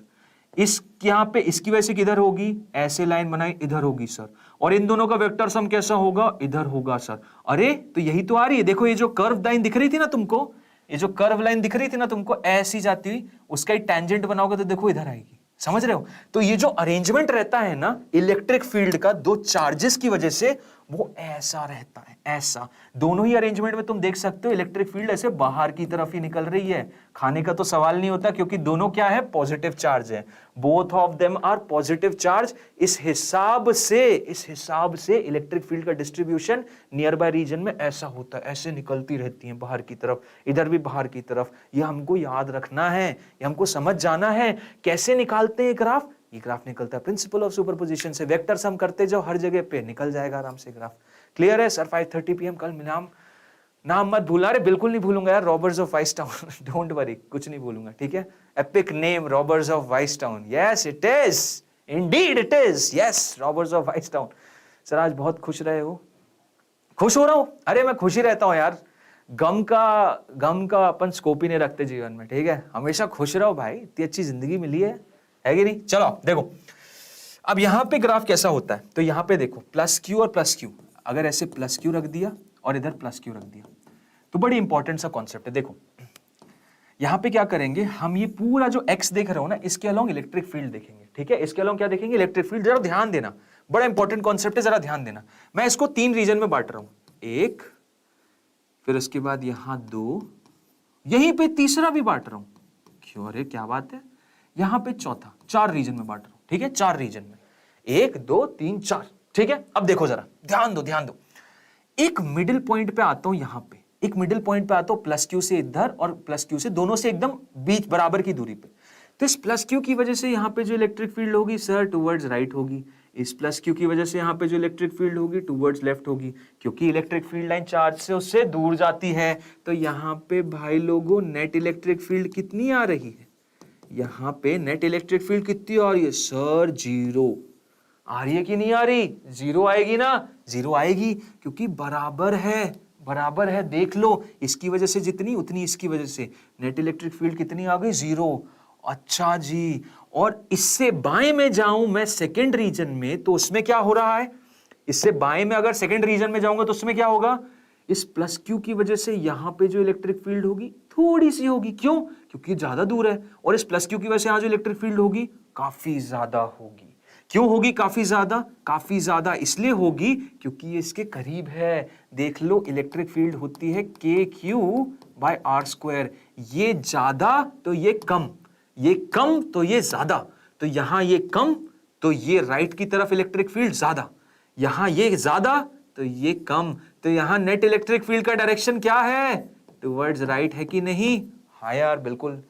Speaker 1: इस यहाँ पे इसकी वजह से किधर होगी, ऐसे लाइन बनाई इधर होगी सर, और इन दोनों का वेक्टर सम कैसा होगा, इधर होगा सर। अरे तो यही तो आ रही है, देखो ये जो कर्व लाइन दिख रही थी ना तुमको, ये जो कर्व लाइन दिख रही थी ना तुमको ऐसी जाती हुई, उसका ही टेंजेंट बनाओगे तो देखो इधर आएगी, समझ रहे हो। तो ये जो अरेंजमेंट रहता है ना इलेक्ट्रिक फील्ड का दो चार्जेस की वजह से, वो ऐसा रहता है, ऐसा। दोनों ही अरेंजमेंट में तुम देख सकते हो इलेक्ट्रिक फील्ड ऐसे बाहर की तरफ ही निकल रही है। खाने का तो सवाल नहीं होता क्योंकि दोनों क्या है, पॉजिटिव चार्ज है, both of them are positive charge. इस हिसाब से इलेक्ट्रिक फील्ड का डिस्ट्रीब्यूशन नियर बाय रीजन में ऐसा होता है, ऐसे निकलती रहती है बाहर की तरफ, इधर भी बाहर की तरफ। ये हमको याद रखना है, ये हमको समझ जाना है। कैसे निकालते हैं ग्राफ, ये ग्राफ निकलता है प्रिंसिपल ऑफ सुपरपोजिशन से। वेक्टर सम करते जाओ, हर जगह पे निकल जाएगा आराम से ग्राफ। क्लियर है सर। 5:30 PM कल नाम मत भूलना। अरे बिल्कुल नहीं भूलूंगा यार, robbers of Vicetown don't worry, कुछ नहीं भूलूंगा, ठीक है। Epic name robbers of Vicetown, yes it is, indeed it is, yes robbers of Vicetown. Sir आज बहुत खुश रहे हो। खुश हो रहा हूं, अरे मैं खुश ही रहता हूं यार। गम का अपन स्कोप ही नहीं रखते जीवन में, ठीक है। हमेशा खुश रहो भाई, इतनी अच्छी जिंदगी मिली है कि नहीं। चलो देखो अब यहां पे ग्राफ कैसा होता है, तो यहां पे देखो प्लस क्यू और प्लस क्यू, अगर ऐसे प्लस क्यू रख दिया और इधर प्लस क्यू रख दिया तो बड़ी इंपॉर्टेंट सा कॉन्सेप्ट है। देखो यहां पे क्या करेंगे हम, ये पूरा जो एक्स देख रहे हो ना इसके अलोंग इलेक्ट्रिक फील्ड देखेंगे, ठीक है। इसके अलोंग क्या देखेंगे, इलेक्ट्रिक फील्ड। जरा ध्यान देना, बड़ा इंपॉर्टेंट कॉन्सेप्ट है, जरा ध्यान देना। मैं इसको 3 रीजन में बांट रहा हूं, एक, फिर उसके बाद यहां 2, यहीं पे तीसरा भी बांट रहा हूं। क्यों, अरे क्या बात है, यहां पे चौथा, 4 रीजन में बांट रहा हूं, ठीक है। 4 रीजन में, 1 2 3 4, ठीक है। अब देखो जरा ध्यान दो, एक मिडिल पॉइंट पे आता हूं, यहां पे एक मिडिल पॉइंट पे आता हूं, प्लस क्यू से इधर और प्लस क्यू से, दोनों से एकदम बीच बराबर की दूरी पे। तो इस प्लस क्यू की वजह से यहां पे जो इलेक्ट्रिक फील्ड होगी सर टुवर्ड्स राइट होगी, इस प्लस क्यू की वजह से यहां पे जो इलेक्ट्रिक फील्ड होगी टुवर्ड्स लेफ्ट होगी, क्योंकि इलेक्ट्रिक फील्ड लाइन चार्ज से उससे दूर जाती है। तो यहां पे भाई लोगों नेट इलेक्ट्रिक फील्ड कितनी आ रही है, यहां पे नेट इलेक्ट्रिक फील्ड कितनी आ रही है सर, 0 आ रही है कि नहीं आ रही, 0 आएगी ना, 0 आएगी क्योंकि बराबर है, देख लो इसकी वजह से जितनी उतनी इसकी वजह से, नेट इलेक्ट्रिक फील्ड कितनी आ गई, 0। अच्छा जी, और इससे बाएं में जाऊं मैं सेकंड रीजन में, तो उसमें क्या हो रहा है, इससे बाएं में अगर सेकंड रीजन में जाऊंगा तो उसमें क्या होगा, इस प्लस क्यू की वजह से यहां पे जो इलेक्ट्रिक फील्ड होगी थोड़ी सी होगी, क्यों, क्योंकि ज्यादा दूर है, और इस प्लस क्यू की वजह से यहां जो इलेक्ट्रिक फील्ड होगी काफी ज्यादा होगी। क्यों होगी काफी ज्यादा इसलिए होगी क्योंकि ये इसके करीब है। देख लो इलेक्ट्रिक फील्ड होती है KQ/R², ये ज्यादा तो ये कम, ये कम तो ये ज्यादा, तो यहां ये कम तो ये राइट की तरफ इलेक्ट्रिक फील्ड ज्यादा, यहां ये ज्यादा तो ये कम, तो यहां नेट इलेक्ट्रिक फील्ड का डायरेक्शन क्या है, टुवर्ड्स राइट है कि नहीं, हाँ यार बिल्कुल।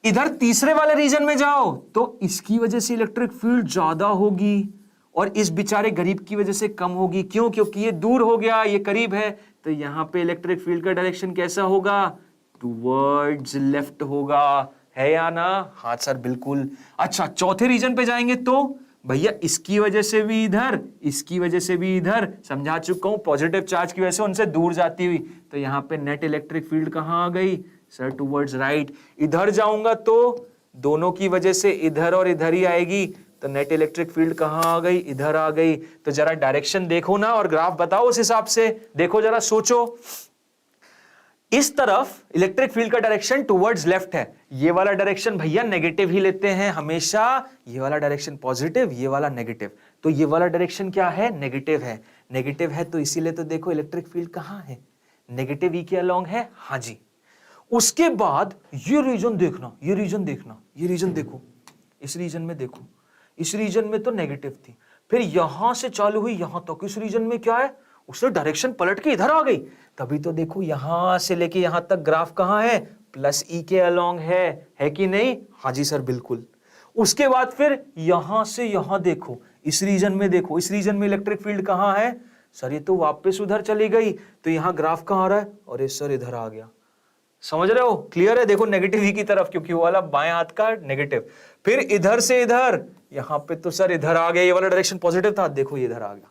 Speaker 1: इधर तीसरे वाले रीजन में जाओ तो इसकी वजह से इलेक्ट्रिक फील्ड ज्यादा होगी और इस बेचारे गरीब की वजह से कम होगी, क्यों, क्योंकि ये दूर हो गया ये करीब है, तो यहां पे इलेक्ट्रिक फील्ड का डायरेक्शन कैसा होगा, टुवर्ड्स लेफ्ट होगा, है या ना, हाँ सर बिल्कुल। अच्छा चौथे रीजन पे जाएंगे तो भैया इसकी वजह से भी इधर, इसकी वजह से भी इधर, समझा चुका हूं, पॉजिटिव चार्ज की वजह से उनसे दूर जाती हुई, तो यहां पे नेट इलेक्ट्रिक फील्ड कहां आ गई सर, टुवर्ड्स राइट। इधर जाऊंगा तो दोनों की वजह से इधर और इधर ही आएगी, तो नेट इलेक्ट्रिक फील्ड कहां आ गई, इधर आ गई। तो जरा डायरेक्शन देखो ना और ग्राफ बताओ उस हिसाब से, देखो जरा सोचो। इस तरफ इलेक्ट्रिक फील्ड का डायरेक्शन टुवर्ड्स लेफ्ट है, ये वाला डायरेक्शन भैया नेगेटिव ही लेते हैं हमेशा, ये वाला डायरेक्शन पॉजिटिव, ये वाला नेगेटिव, तो ये वाला डायरेक्शन क्या है, नेगेटिव है, नेगेटिव है, तो इसीलिए तो देखो इलेक्ट्रिक फील्ड कहां है, नेगेटिव ई के अलोंग है, हाँ जी। उसके बाद ये रीजन देखना, ये रीजन देखना, ये रीजन देखो, इस रीजन में देखो, इस रीजन में तो नेगेटिव थी, फिर यहां से चालू हुई यहां तक, इस रीजन में क्या है, उसने डायरेक्शन पलट के इधर आ गई, तभी तो देखो यहां से लेके यहां तक ग्राफ कहां है, प्लस ई के अलोंग है कि नहीं, हाँ जी सर बिल्कुल। उसके बाद फिर यहां से यहां देखो, इस रीजन में देखो, इस रीजन में इलेक्ट्रिक फील्ड कहां है सर, ये तो वापस उधर चली गई, तो यहां ग्राफ कहां आ रहा है, और सर इधर आ गया, समझ रहे हो, क्लियर है, देखो नेगेटिव ही की तरफ, क्योंकि वो वाला बाएं हाथ का नेगेटिव, फिर इधर से इधर, यहां पे तो सर इधर आ गया, ये वाला डायरेक्शन पॉजिटिव था, देखो ये इधर आ गया।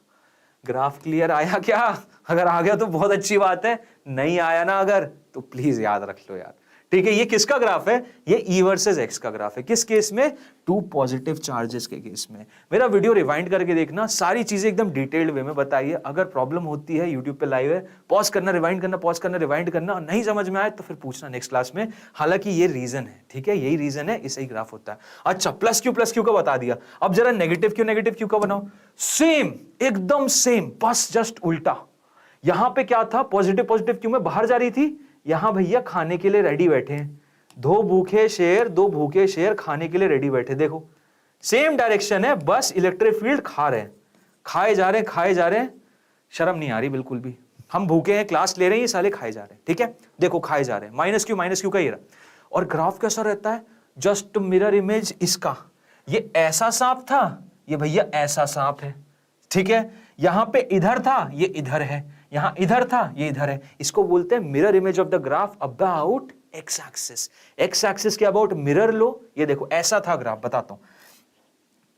Speaker 1: ग्राफ क्लियर आया क्या, अगर आ गया तो बहुत अच्छी बात है, नहीं आया ना अगर तो प्लीज याद रख लो यार, ठीक है, ये किसका ग्राफ है? ये E वर्सेस X का ग्राफ है। किस केस में? टू पॉजिटिव चार्जेस के केस में। मेरा वीडियो रिवाइंड करके देखना, सारी चीजें एकदम डिटेल्ड वे में बताइए। अगर प्रॉब्लम होती है, यूट्यूब पे लाइव है, पॉज करना, रिवाइंड करना, पॉज करना, रिवाइंड करना, और नहीं समझ में आए तो फिर पूछना नेक्स्ट क्लास में। हालांकि ये रीजन है, ठीक है, यही रीजन है, इसे ही ग्राफ होता है। अच्छा, प्लस क्यू का बता दिया, अब जरा नेगेटिव क्यू का बनाओ। सेम, एकदम सेम, बस जस्ट उल्टा। यहां पे क्या था? पॉजिटिव क्यू में बाहर जा रही थी, यहां भैया खाने के लिए रेडी बैठे हैं। दो भूखे शेर खाने के लिए रेडी बैठे। देखो सेम डायरेक्शन है, बस इलेक्ट्रिक फील्ड खा रहे हैं, खाए जा रहे हैं। शर्म नहीं आ रही बिल्कुल भी। हम भूखे हैं, क्लास ले रहे हैं, ये साले खाए जा रहे हैं। ठीक है, देखो खाए जा रहे हैं। माइनस क्यू का ये रहा। और ग्राफ कैसा रहता है? जस्ट मिरर इमेज इसका। ये ऐसा सांप था, ये भैया ऐसा सांप है। ठीक है, यहां पे इधर था, ये इधर है, यहां इधर था, ये इधर है। इसको बोलते हैं mirror image of the graph about x axis. X axis के अबाउट मिरर लो। ये देखो ऐसा था ग्राफ, बताता हूं।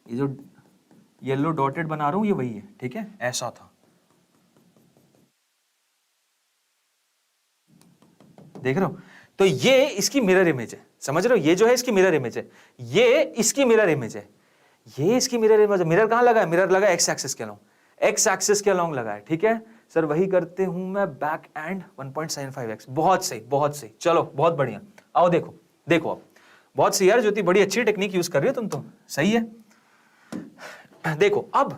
Speaker 1: ये जो येलो डॉटेड बना रहा हूं ये वही है, ठीक है, ऐसा था। देख रहे हो? तो ये इसकी मिरर इमेज है, समझ रहे हो? ये जो है इसकी मिरर इमेज है, ये इसकी मिरर इमेज है, ये इसकी मिरर इमेज है। मिरर कहां लगा है? मिरर लगा एक्स एक्सिस के अलोंग, एक्स एक्सिस के अलोंग लगा है। ठीक है सर, वही करते हूं मैं, बैक एंड 1.75x। बहुत सही, बहुत सही, चलो बहुत बढ़िया। आओ देखो, देखो अब बहुत सही यार ज्योति, बड़ी अच्छी टेक्निक यूज कर रही हो तुम तो, सही है। देखो अब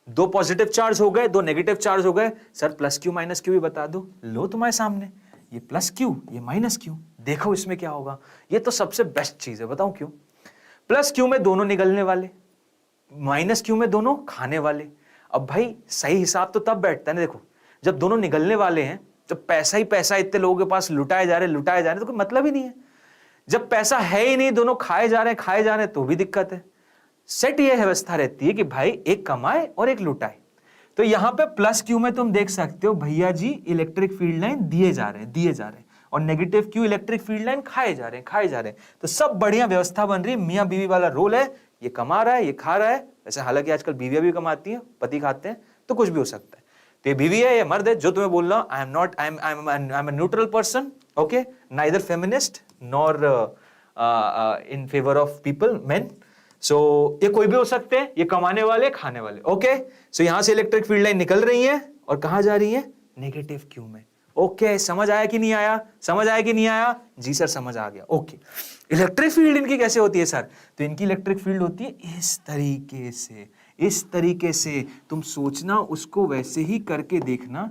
Speaker 1: दो पॉजिटिव चार्ज हो गए, दो नेगेटिव चार्ज हो गए। Sir plus Q minus Q भी बता दो। लो तुम्हारे सामने, ये प्लस क्यू, ये माइनस क्यू। देखो इसमें क्या होगा। ये तो सबसे बेस्ट चीज है, बताऊं क्यों? प्लस क्यू में दोनों निकलने वाले, माइनस क्यू में दोनों खाने वाले। अब भाई सही हिसाब तो तब बैठता है ना, देखो जब दोनों निकलने वाले हैं, जब पैसा ही पैसा इतने लोगों के पास लुटाए जा रहे तो कोई मतलब ही नहीं है। जब पैसा है ही नहीं, दोनों खाए जा रहे हैं तो भी दिक्कत है। सेट ये व्यवस्था रहती है कि भाई एक कमाए और एक लुटाए। तो यहां पे प्लस क्यू में तुम देख सकते हो भैया जी इलेक्ट्रिक फील्ड लाइन दिए जा रहे हैं, और negative Q electric field line खाए जा रहे हैं। तो सब बढ़िया व्यवस्था बन रही है, मियां बीवी वाला रोल है। ये कमा रहा है, ये खा रहा है। वैसे हालांकि आजकल बीवियां भी कमाती हैं, पति खाते हैं, तो कुछ भी हो सकता है। तो ये बीवी है, ये मर्द है, जो तुम्हें बोल रहा हूं, I am a neutral person, okay, neither feminist nor in favour of people men. So ये कोई भी हो सकते हैं, ये कमाने वाले खाने वाले, ओके। सो यहां से इलेक्ट्रिक फील्ड लाइन निकल रही है और कहां जा रही है? नेगेटिव क्यू में। ओके, समझ आया कि नहीं आया? समझ आया कि नहीं आया? जी सर समझ आ गया। ओके, इलेक्ट्रिक फील्ड इनकी कैसे होती है सर? तो इनकी इलेक्ट्रिक फील्ड होती है इस तरीके से, इस तरीके से। तुम सोचना, उसको वैसे ही करके देखना।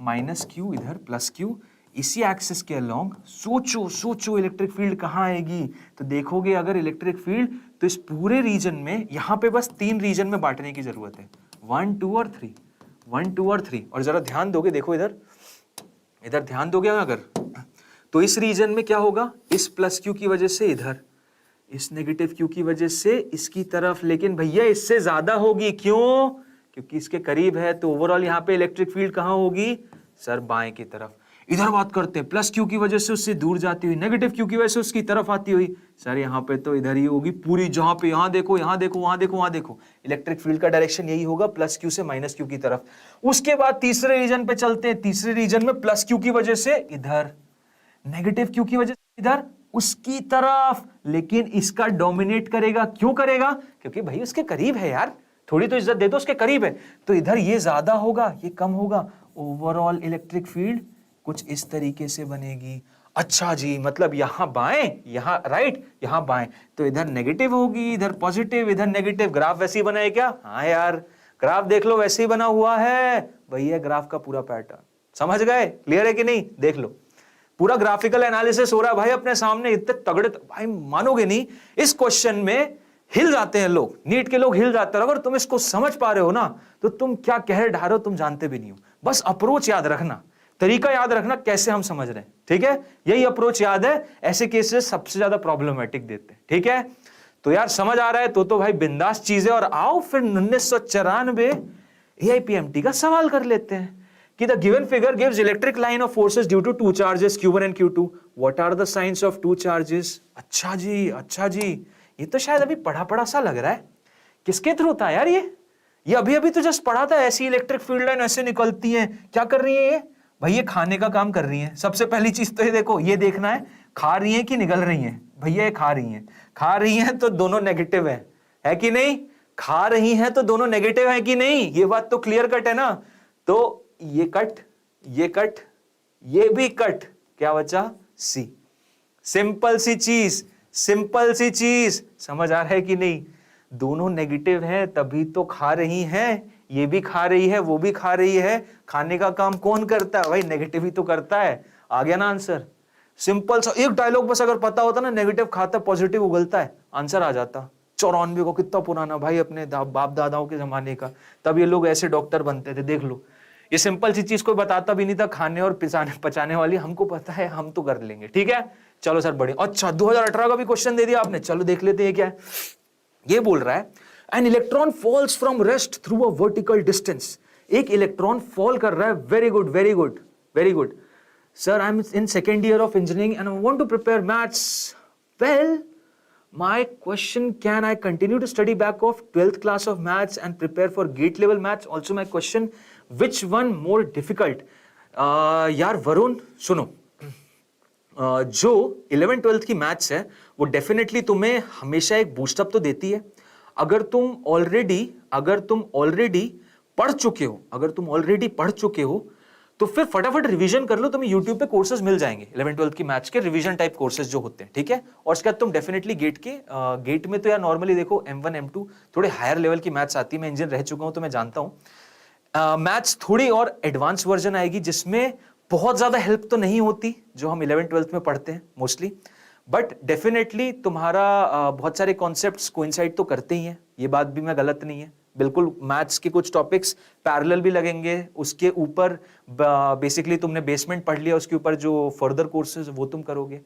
Speaker 1: माइनस क्यू इधर, प्लस क्यू, इसी एक्सिस के अलोंग। सोचो इलेक्ट्रिक फील्ड कहां आएगी? तो देखोगे अगर इलेक्ट्रिक फील्ड, तो इस पूरे रीजन में, यहां पे बस 3 रीजन में बांटने की जरूरत है, 1 2 और 3, 1 2 और 3। और जरा ध्यान दोगे, देखो इधर ध्यान दोगे अगर, तो इस रीजन में क्या होगा? इस प्लस क्यू की वजह से इधर, इस नेगेटिव क्यू की वजह से इसकी तरफ, लेकिन भैया इससे ज्यादा होगी। क्यों? क्योंकि इसके करीब है। तो ओवरऑल यहाँ पे इलेक्ट्रिक फील्ड कहाँ होगी? सर बाएं की तरफ। इधर बात करते हैं, प्लस क्यू की वजह से उससे दूर जाती हुई, नेगेटिव क्यू की वजह से उसकी तरफ आती हुई। सर यहाँ पे तो इधर ही होगी पूरी, जहां पे यहाँ देखो, यहाँ देखो, वहां देखो, वहां देखो, इलेक्ट्रिक फील्ड का डायरेक्शन यही होगा, प्लस क्यू से माइनस क्यू की तरफ। उसके बाद तीसरे रीजन पे चलते हैं। तीसरे रीजन में प्लस क्यू की वजह से इधर, नेगेटिव क्यू की वजह से इधर, उसकी तरफ। लेकिन इसका डोमिनेट करेगा। क्यों करेगा? क्योंकि भाई उसके करीब है यार, थोड़ी तो इज्जत दे दो, उसके करीब है। तो इधर ये ज्यादा होगा, ये कम होगा। ओवरऑल इलेक्ट्रिक फील्ड कुछ इस तरीके से बनेगी। अच्छा जी, मतलब यहां बाएं, यहां राइट, यहां बाएं, तो इधर नेगेटिव होगी, इधर पॉजिटिव, इधर नेगेटिव। ग्राफ वैसे ही बना है क्या? हाँ यार, ग्राफ देख लो वैसे ही बना हुआ है। भैया ग्राफ का पूरा पैटर्न समझ गए? क्लियर है कि नहीं? देख लो, पूरा ग्राफिकल एनालिसिस हो रहा है भाई अपने सामने। इतने तगड़े, भाई मानोगे नहीं, इस क्वेश्चन में हिल जाते हैं लोग, नीट के लोग हिल जाते हैं। अगर तुम इसको समझ पा रहे हो ना, तो तुम क्या कह रहे हो तुम जानते भी नहीं हो। बस अप्रोच याद रखना, तरीका याद रखना, कैसे हम समझ रहे हैं। ठीक है, यही अप्रोच याद है। ऐसे केसेस सबसे ज्यादा प्रॉब्लमेटिक देते हैं। ठीक है, तो यार समझ आ रहा है तो भाई बिंदास चीज है। और आओ फिर 1994 AIPMT का सवाल कर लेते हैं कि the given figure gives electric line of forces due to two charges Q1 and Q2, what are the signs of two charges? अच्छा जी, अच्छा जी, ये तो शायद अभी पढ़ा सा लग रहा है। किसके थ्रू था यार ये अभी अभी तो जस्ट पढ़ा था। ऐसी इलेक्ट्रिक फील्ड लाइन ऐसे निकलती है, क्या कर रही है ये? भाई ये खाने का काम कर रही हैं। सबसे पहली चीज तो ये देखो, ये देखना है खा रही हैं कि निगल रही हैं। भैया ये खा रही हैं, खा रही हैं तो दोनों नेगेटिव है कि नहीं? खा रही हैं तो दोनों नेगेटिव है कि नहीं? ये बात तो क्लियर कट है ना। तो ये कट, ये कट, ये भी कट, क्या बचा? सी। सिंपल सी चीज, सिंपल सी चीज, समझ आ रहा है कि नहीं? दोनों नेगेटिव हैं तभी तो खा रही हैं। ये भी खा रही है, वो भी खा रही है। खाने का काम कौन करता है भाई? नेगेटिव ही तो करता है। आ गया ना आंसर? सिंपल सा एक डायलॉग बस अगर पता होता ना, नेगेटिव खाता पॉजिटिव उगलता है, आंसर आ जाता। 94 को, कितना पुराना भाई, अपने बाप दादाओं के जमाने का। तब ये लोग ऐसे डॉक्टर बनते थे, देख लो। ये सिंपल सी चीज कोई बताता भी नहीं था, खाने और पचाने वाली। हमको पता है, हम तो कर लेंगे। ठीक है, चलो सर बढ़िया। अच्छा 2018 का भी क्वेश्चन दे दिया आपने, चलो देख लेते हैं क्या है। ये बोल रहा है an electron falls from rest through a vertical distance. एक इलेक्ट्रॉन फॉल कर रहा है। Very good, very good, very good sir. I am in second year of engineering and I want to prepare maths. Well, my question, can I continue to study back of 12th class of maths and prepare for gate level maths? Also my question, which one more difficult? यार वरुण सुनो, जो 11th 12th की maths है वो definitely तुम्हें हमेशा एक boost up तो देती है। अगर तुम ऑलरेडी पढ़ चुके हो तो फिर फटाफट रिवीजन कर लो। तुम्हें YouTube पे कोर्सेज मिल जाएंगे 11th 12th की मैथ्स के रिवीजन टाइप कोर्सेज जो होते हैं। ठीक है, और उसके बाद तुम डेफिनेटली गेट में तो यार नॉर्मली देखो M1 M2 थोड़े हायर लेवल की मैथ्स आती है। मैं इंजीनियर रह चुका हूं तो मैं जानता हूं। मैथ्स थोड़ी और एडवांस वर्जन आएगी जिसमें बहुत ज्यादा हेल्प तो नहीं होती जो हम 11th 12th में पढ़ते हैं मोस्टली, बट डेफिनेटली तुम्हारा बहुत सारे कॉन्सेप्ट्स कोइंसाइड तो करते ही हैं। ये बात भी मैं गलत नहीं है, बिल्कुल। मैथ्स के कुछ टॉपिक्स पैरेलल भी लगेंगे, उसके ऊपर बेसिकली तुमने बेसमेंट पढ़ लिया, उसके ऊपर जो फर्दर कोर्सेज वो तुम करोगे।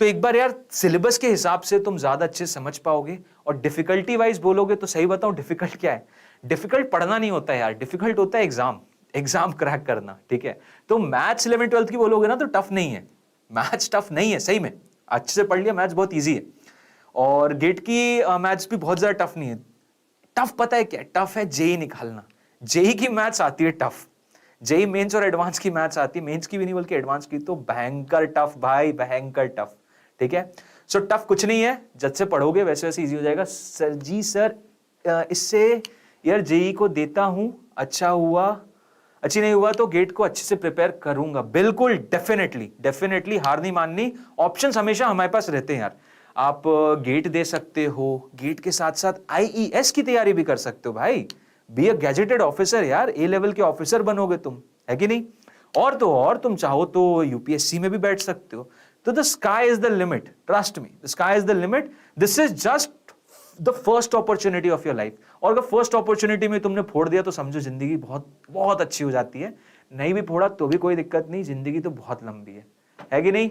Speaker 1: तो एक बार यार सिलेबस के हिसाब से तुम ज्यादा अच्छे से समझ पाओगे। और डिफिकल्टी वाइज बोलोगे तो सही बताऊं, डिफिकल्ट क्या है? डिफिकल्ट पढ़ना नहीं होता है यार, डिफिकल्ट होता है एग्जाम क्रैक करना। ठीक है, तो मैथ्स 11th 12th की बोलोगे ना तो टफ नहीं है। मैथ्स टफ नहीं है, सही में अच्छे से पढ़ लिया, मैथ्स बहुत ईजी है। और गेट की मैथ्स भी बहुत ज्यादा टफ नहीं है। टफ पता है क्या? टफ है जेई निकालना। जेई की मैथ्स आती है टफ, जेई मेंस और एडवांस की मैथ्स आती है, मेंस की भी नहीं बल्कि एडवांस की तो भयंकर टफ भाई, भयंकर टफ। ठीक है, सो टफ कुछ नहीं है, जब से पढ़ोगे वैसे वैसे इजी हो जाएगा। सर जी सर इससे यार जेई को देता हूं, अच्छा हुआ, अच्छी नहीं हुआ तो गेट को अच्छे से प्रिपेयर करूंगा। बिल्कुल, डेफिनेटली हार नहीं माननी। ऑप्शंस हमेशा हमारे पास रहते हैं यार। आप गेट दे सकते हो, गेट के साथ साथ आईईएस की तैयारी भी कर सकते हो भाई। बी अ गैजेटेड ऑफिसर यार, ए लेवल के ऑफिसर बनोगे तुम, है कि नहीं? और तो और तुम चाहो तो यूपीएससी में भी बैठ सकते हो। तो the sky is the limit, trust me, the sky is the limit. This is just the first opportunity of your life. और अगर फर्स्ट अपॉर्चुनिटी में तुमने फोड़ दिया तो समझो जिंदगी बहुत बहुत अच्छी हो जाती है। नहीं भी फोड़ा तो भी कोई दिक्कत नहीं, जिंदगी तो बहुत लंबी है कि नहीं?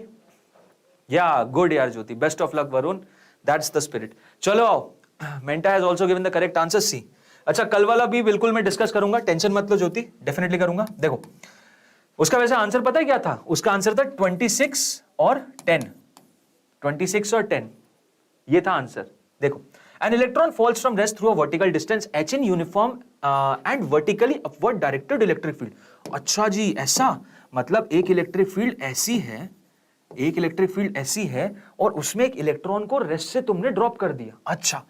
Speaker 1: या गुड यार Jyoti, best of luck Varun, that's the spirit. चलो आओ, Menta has also given the correct answer C. अच्छा कल वाला भी बिल्कुल मैं डिस्कस करूंगा, टेंशन मत लो ज्योति, डेफिनेटली करूंगा। देखो उसका वैसे आंसर पता है क्या था? उसका आंसर था 26 और 10, 26 और 10, ये था आंसर। देखो, an electron falls from rest through a vertical distance h in uniform and vertically upward directed electric field. अच्छा जी, ऐसा मतलब एक इलेक्ट्रिक फील्ड ऐसी है और उसमें एक इलेक्ट्रॉन को रेस्ट से तुमने ड्रॉप कर दिया। अच्छा,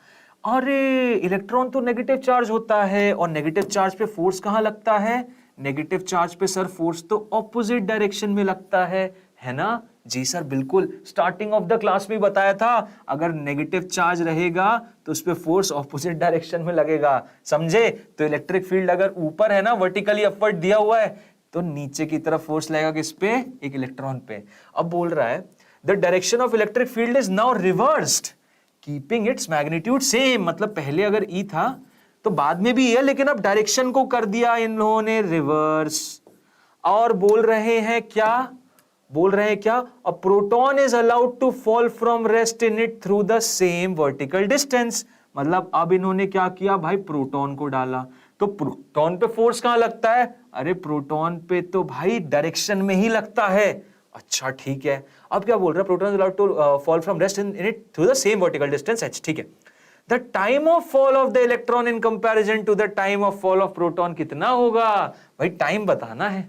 Speaker 1: अरे इलेक्ट्रॉन तो नेगेटिव चार्ज होता है और नेगेटिव चार्ज पे फोर्स कहां लगता है? नेगेटिव चार्ज पे सर फोर्स तो ऑपोजिट डायरेक्शन में लगता है ना? जी सर बिल्कुल, स्टार्टिंग ऑफ द क्लास में बताया था, अगर नेगेटिव चार्ज रहेगा तो उस पे फोर्स ऑपोजिट डायरेक्शन में लगेगा, समझे? तो इलेक्ट्रिक फील्ड अगर ऊपर है ना, वर्टिकली अपवर्ड दिया हुआ है, तो नीचे की तरफ फोर्स लगेगा किस पे? एक इलेक्ट्रॉन पे। अब बोल रहा है the direction of electric field is now reversed keeping its magnitude same. मतलब पहले अगर ई था तो बाद में भी है, लेकिन अब डायरेक्शन को कर दिया इन लोगों ने रिवर्स। और बोल रहे हैं क्या? A proton is allowed to fall from rest in it through the same vertical distance. मतलब अब इन्होंने क्या किया भाई? प्रोटॉन को डाला। तो प्रोटॉन पे फोर्स कहां लगता है? अरे प्रोटॉन पे तो भाई डायरेक्शन में ही लगता है। अच्छा ठीक है, अब क्या बोल रहा है? Proton is allowed to fall from rest in it through the same vertical distance h। ठीक है, the time of fall of the electron in comparison to the time of fall of proton कितना होगा? भाई time बताना है,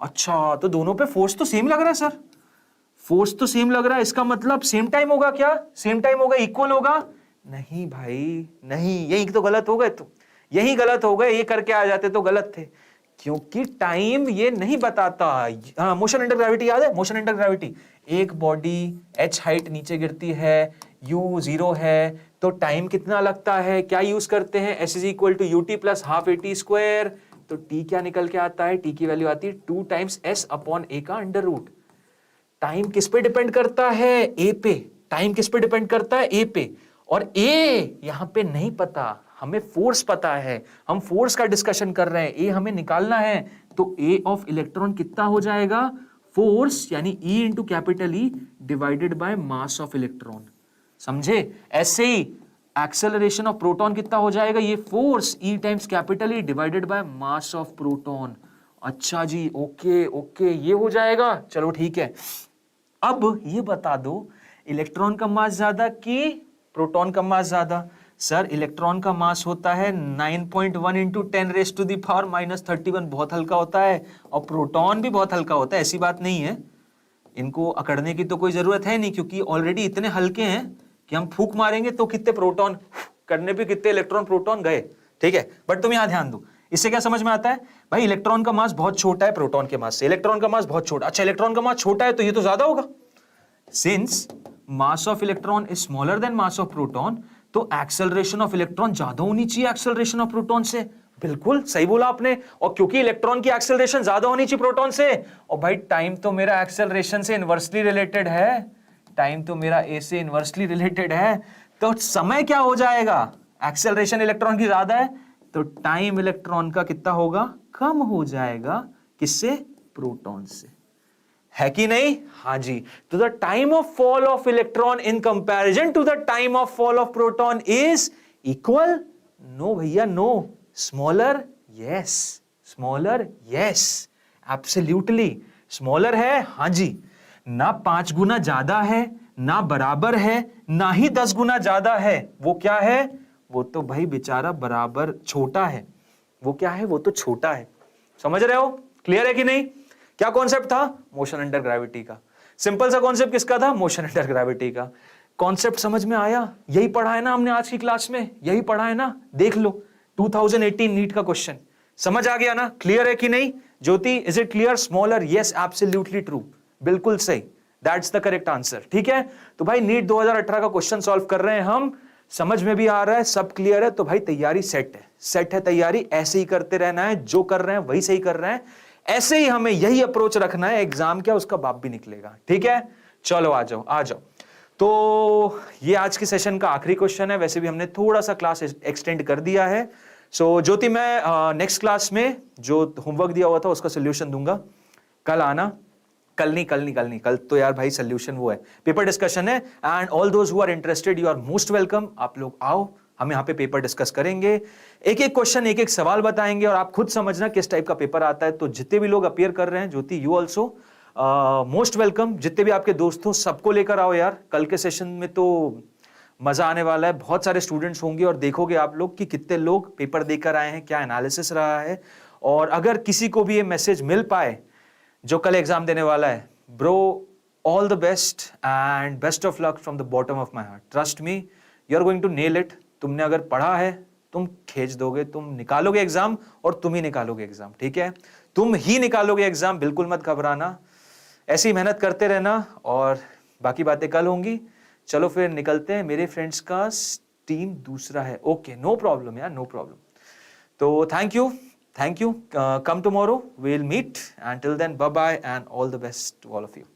Speaker 1: अच्छा, तो दोनों पे फोर्स तो सेम लग रहा है सर, फोर्स तो सेम लग रहा है, इसका मतलब सेम टाइम होगा क्या? सेम टाइम होगा, इक्वल होगा? नहीं भाई नहीं, यही तो गलत हो गए, तो यही गलत हो गए, ये करके आ जाते तो गलत थे, क्योंकि टाइम ये नहीं बताता। हाँ, मोशन अंडर ग्रेविटी याद है? मोशन अंडर ग्रेविटी, एक बॉडी h हाइट नीचे गिरती है, u 0 है, तो टाइम कितना लगता है? क्या यूज करते हैं? s is equal to ut plus half at square, तो t क्या निकल के आता है? t की वैल्यू आती है 2 टाइम्स s अपॉन a का अंडर रूट। टाइम किस पे डिपेंड करता है? ए पे। टाइम किस पे डिपेंड करता है? ए पे। और ए यहां पे नहीं पता, हमें फोर्स पता है, हम फोर्स का डिस्कशन कर रहे हैं, ए हमें निकालना है, तो ए ऑफ इलेक्ट्रॉन कितना हो जाएगा? फोर्स यानी E into capital E divided by mass of electron. समझे? ऐसे ही एक्सेलरेशन ऑफ प्रोटॉन कितना हो जाएगा? ये force E times capital E divided by mass of proton. अच्छा जी, ओके ओके, ये हो जाएगा, चलो ठीक है। अब ये बता दो, इलेक्ट्रॉन का मास ज्यादा कि प्रोटॉन का मास ज्यादा? सर इलेक्ट्रॉन का मास होता है 9.1 into 10 raise to the power minus 31, बहुत हल्का होता है, और प्रोटॉन भी बहुत हल्का होता है, ऐसी बात नहीं है, इनको अकड़ने की तो कोई जरूरत है नहीं, क्योंकि ऑलरेडी इतने हल्के हैं कि हम फूंक मारेंगे तो कितने प्रोटॉन करने पे कितने इलेक्ट्रॉन प्रोटॉन गए, ठीक है। बट तुम यहां ध्यान दो, इससे क्या समझ में आता है भाई? इलेक्ट्रॉन का मास बहुत छोटा है प्रोटॉन के मास से, इलेक्ट्रॉन का मास बहुत छोटा, अच्छा इलेक्ट्रॉन का मास छोटा है तो ये तो ज्यादा होगा, since mass of electron is smaller then mass of proton, तो एक्सेलरेशन ऑफ इलेक्ट्रॉन ज्यादा होनी चाहिए एक्सेलरेशन ऑफ प्रोटॉन से। बिल्कुल सही बोला आपने, और क्योंकि इलेक्ट्रॉन की एक्सेलरेशन ज्यादा होनी चाहिए प्रोटॉन से, और भाई टाइम तो मेरा एक्सेलरेशन से इनवर्सली रिलेटेड है, टाइम तो मेरा ए से इनवर्सली रिलेटेड है, तो समय क्या हो जाएगा? एक्सेलरेशन इलेक्ट्रॉन की ज्यादा है तो टाइम इलेक्ट्रॉन का कितना होगा? कम हो जाएगा, किससे? प्रोटॉन से, है कि नहीं? हाँ जी। तो the time of fall of electron in comparison to the time of fall of proton is equal? No भैया no. Smaller? Yes. Smaller? Yes, absolutely smaller है, हाँ जी। ना 5 गुना ज्यादा है, ना बराबर है, ना ही 10 गुना ज्यादा है, वो क्या है? वो तो भाई बेचारा बराबर छोटा है, वो क्या है? वो तो छोटा है। समझ रहे हो? क्लियर है कि नहीं? क्या कॉन्सेप्ट था? मोशन अंडर ग्रेविटी का। सिंपल सा कॉन्सेप्ट किसका था? मोशन अंडर ग्रेविटी का। कॉन्सेप्ट समझ में आया? यही पढ़ा है ना हमने आज की क्लास में, यही पढ़ा है ना, देख लो 2018 नीट का क्वेश्चन, समझ आ गया ना? क्लियर है कि नहीं? Jyoti, is it clear? Smaller? Yes, absolutely true, बिल्कुल सही, दैट्स द करेक्ट आंसर। ठीक है, तो भाई नीट 2018 का क्वेश्चन सॉल्व कर रहे हैं हम, समझ में भी आ रहा है, सब क्लियर है, तो भाई तैयारी सेट है, सेट है तैयारी, ऐसे ही करते रहना है, जो कर रहे हैं वही सही कर रहे हैं, ऐसे ही हमें यही अप्रोच रखना है, एग्जाम क्या उसका बाप भी निकलेगा। ठीक है, चलो आ जाओ आ जाओ। तो ये आज के सेशन का आखिरी क्वेश्चन है, वैसे भी हमने थोड़ा सा क्लास एक्सटेंड कर दिया है। सो ज्योति, मैं नेक्स्ट क्लास में जो होमवर्क दिया हुआ था उसका सोल्यूशन दूंगा, कल आना। कल तो यार भाई सोल्यूशन वो है, पेपर डिस्कशन है, and all those who are interested you are most welcome, आप लोग आओ, हम यहाँ पे पेपर डिस्कस करेंगे, एक एक क्वेश्चन एक एक सवाल बताएंगे, और आप खुद समझना किस टाइप का पेपर आता है। तो जितने भी लोग अपीयर कर रहे हैं, ज्योति यू ऑल्सो मोस्ट वेलकम, जितने भी आपके दोस्त हो सबको लेकर आओ यार, कल के सेशन में तो मजा आने वाला है, बहुत सारे स्टूडेंट्स होंगे, और देखोगे आप लोग कि कितने लोग पेपर देकर आए हैं, क्या एनालिसिस रहा है। और अगर किसी को भी ये मैसेज मिल पाए जो कल एग्जाम देने वाला है, bro all the best and best of luck from the bottom of my heart, trust me you are going to nail it. तुमने अगर पढ़ा है तुम खींच दोगे, तुम निकालोगे एग्जाम, और तुम ही निकालोगे एग्जाम। ठीक है, तुम ही निकालोगे एग्जाम, बिल्कुल मत घबराना, ऐसी मेहनत करते रहना, और बाकी बातें कल होंगी। चलो फिर निकलते हैं, मेरे फ्रेंड्स का टीम दूसरा है, ओके नो प्रॉब्लम यार, नो प्रॉब्लम। तो thank you, come tomorrow, we'll meet, until then bye bye and all the best to all of you.